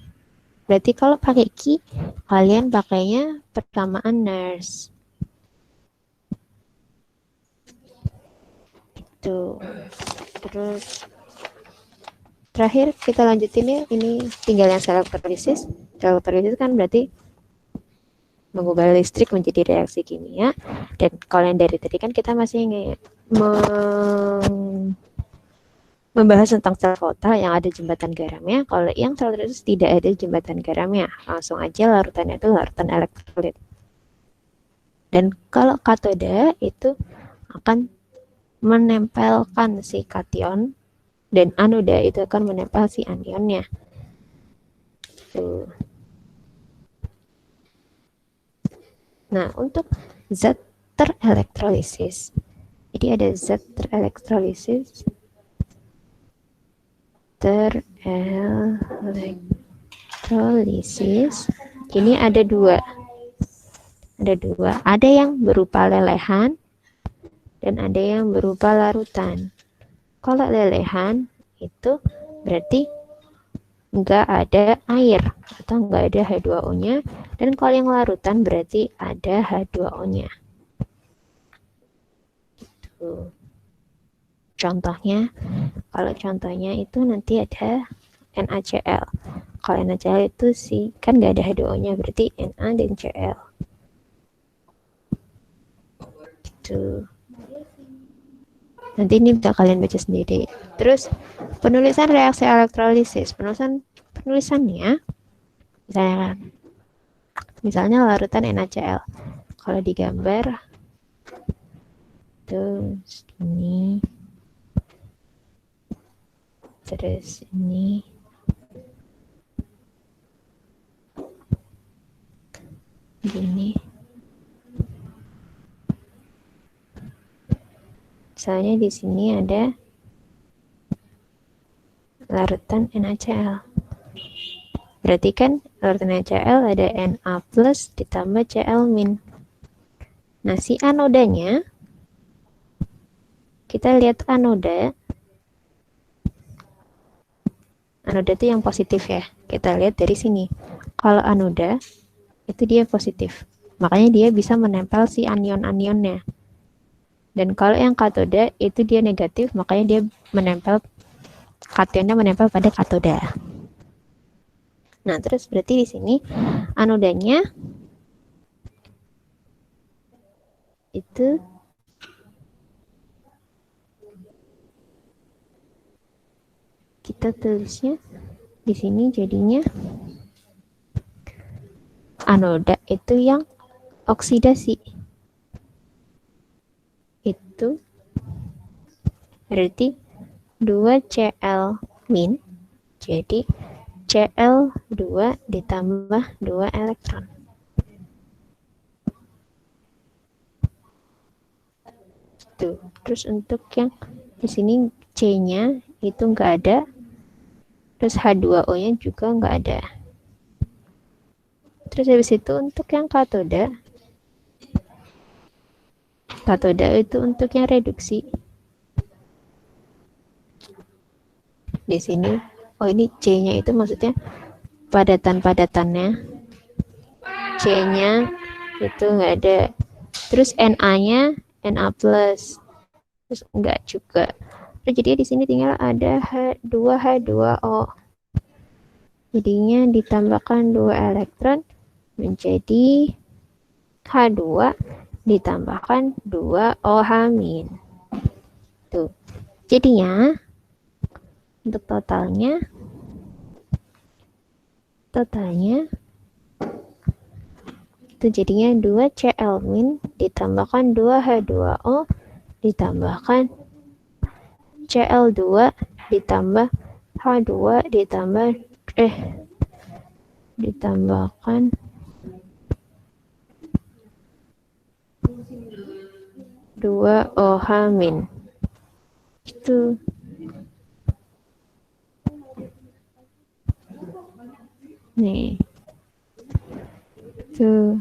A: berarti kalau pakai Ki, kalian pakainya persamaan nurse. Itu. Terus terakhir kita lanjutin ya, ini tinggal yang sel elektrolisis. Sel elektrolisis kan berarti mengubah listrik menjadi reaksi kimia. Dan kalau yang dari tadi kan kita masih membahas tentang sel volta yang ada jembatan garamnya. Kalau yang sel elektrolisis tidak ada jembatan garamnya, langsung aja larutannya itu larutan elektrolit. Dan kalau katoda itu akan menempelkan si kation, dan anoda itu akan menempel si anionnya. Tuh. Nah, untuk zat terelektrolisis, jadi ada zat terelektrolisis, ini ada dua. Ada yang berupa lelehan dan ada yang berupa larutan. Kalau lelehan itu berarti nggak ada air atau nggak ada H2O-nya, dan kalau yang larutan berarti ada H2O-nya. Contohnya, kalau contohnya itu nanti ada NaCl. Kalau NaCl itu kan nggak ada H2O-nya, berarti Na dan Cl. Gitu. Nanti ini bisa kalian baca sendiri. Terus penulisan reaksi elektrolisis, penulisannya misalnya larutan NaCl. Kalau digambar terus ini, terus ini, gini. Misalnya di sini ada larutan NaCl. Berarti kan larutan NaCl ada Na plus ditambah Cl min. Nah, si anodanya, kita lihat anoda. Anoda itu yang positif ya. Kita lihat dari sini. Kalau anoda, itu dia positif. Makanya dia bisa menempel si anion-anionnya. Dan kalau yang katoda itu dia negatif, makanya dia menempel, kationnya menempel pada katoda. Nah, terus berarti di sini anodanya itu kita tulisnya di sini jadinya anoda itu yang oksidasi. Itu berarti 2Cl min, jadi Cl2 ditambah 2 elektron. Tuh. Terus untuk yang di sini C-nya itu nggak ada, terus H2O-nya juga nggak ada. Terus habis itu untuk yang katoda itu untuk yang reduksi. Di sini, oh ini C-nya itu maksudnya padatan-padatannya. C-nya itu nggak ada. Terus Na-nya Na plus, terus enggak juga. Terus jadi di sini tinggal ada H2O. Jadinya ditambahkan 2 elektron menjadi H2 ditambahkan 2 OH min. Tuh. Jadinya untuk totalnya itu jadinya 2 Cl min ditambahkan 2 H2O ditambahkan CL2 ditambah H2 ditambahkan 2OH min. Itu. Nih. Tuh.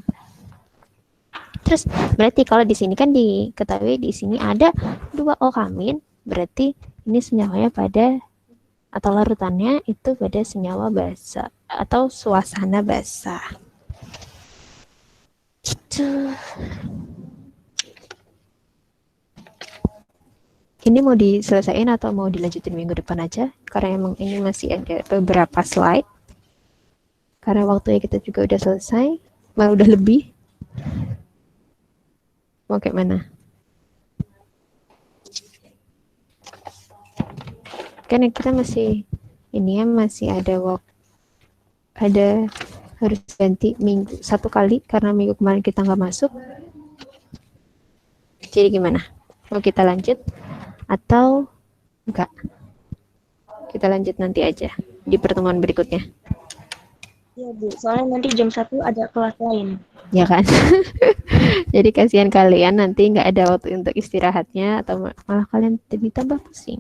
A: Terus berarti kalau di sini kan diketahui di sini ada 2OH min, berarti ini senyawanya pada atau larutannya itu pada senyawa basa atau suasana basa. Gitu. Ini mau diselesaikan atau mau dilanjutin minggu depan aja? Karena emang ini masih ada beberapa slide. Karena waktunya kita juga udah selesai, malah udah lebih. Mau kayak mana? Kan kita masih ini ya, masih ada harus ganti minggu 1 kali karena minggu kemarin kita nggak masuk. Jadi gimana? Mau kita lanjut atau enggak? Kita lanjut nanti aja di pertemuan berikutnya.
D: Iya Bu, soalnya nanti jam 1 ada kelas lain.
A: Ya kan? Jadi kasihan kalian nanti nggak ada waktu untuk istirahatnya atau malah kalian ditambah pusing.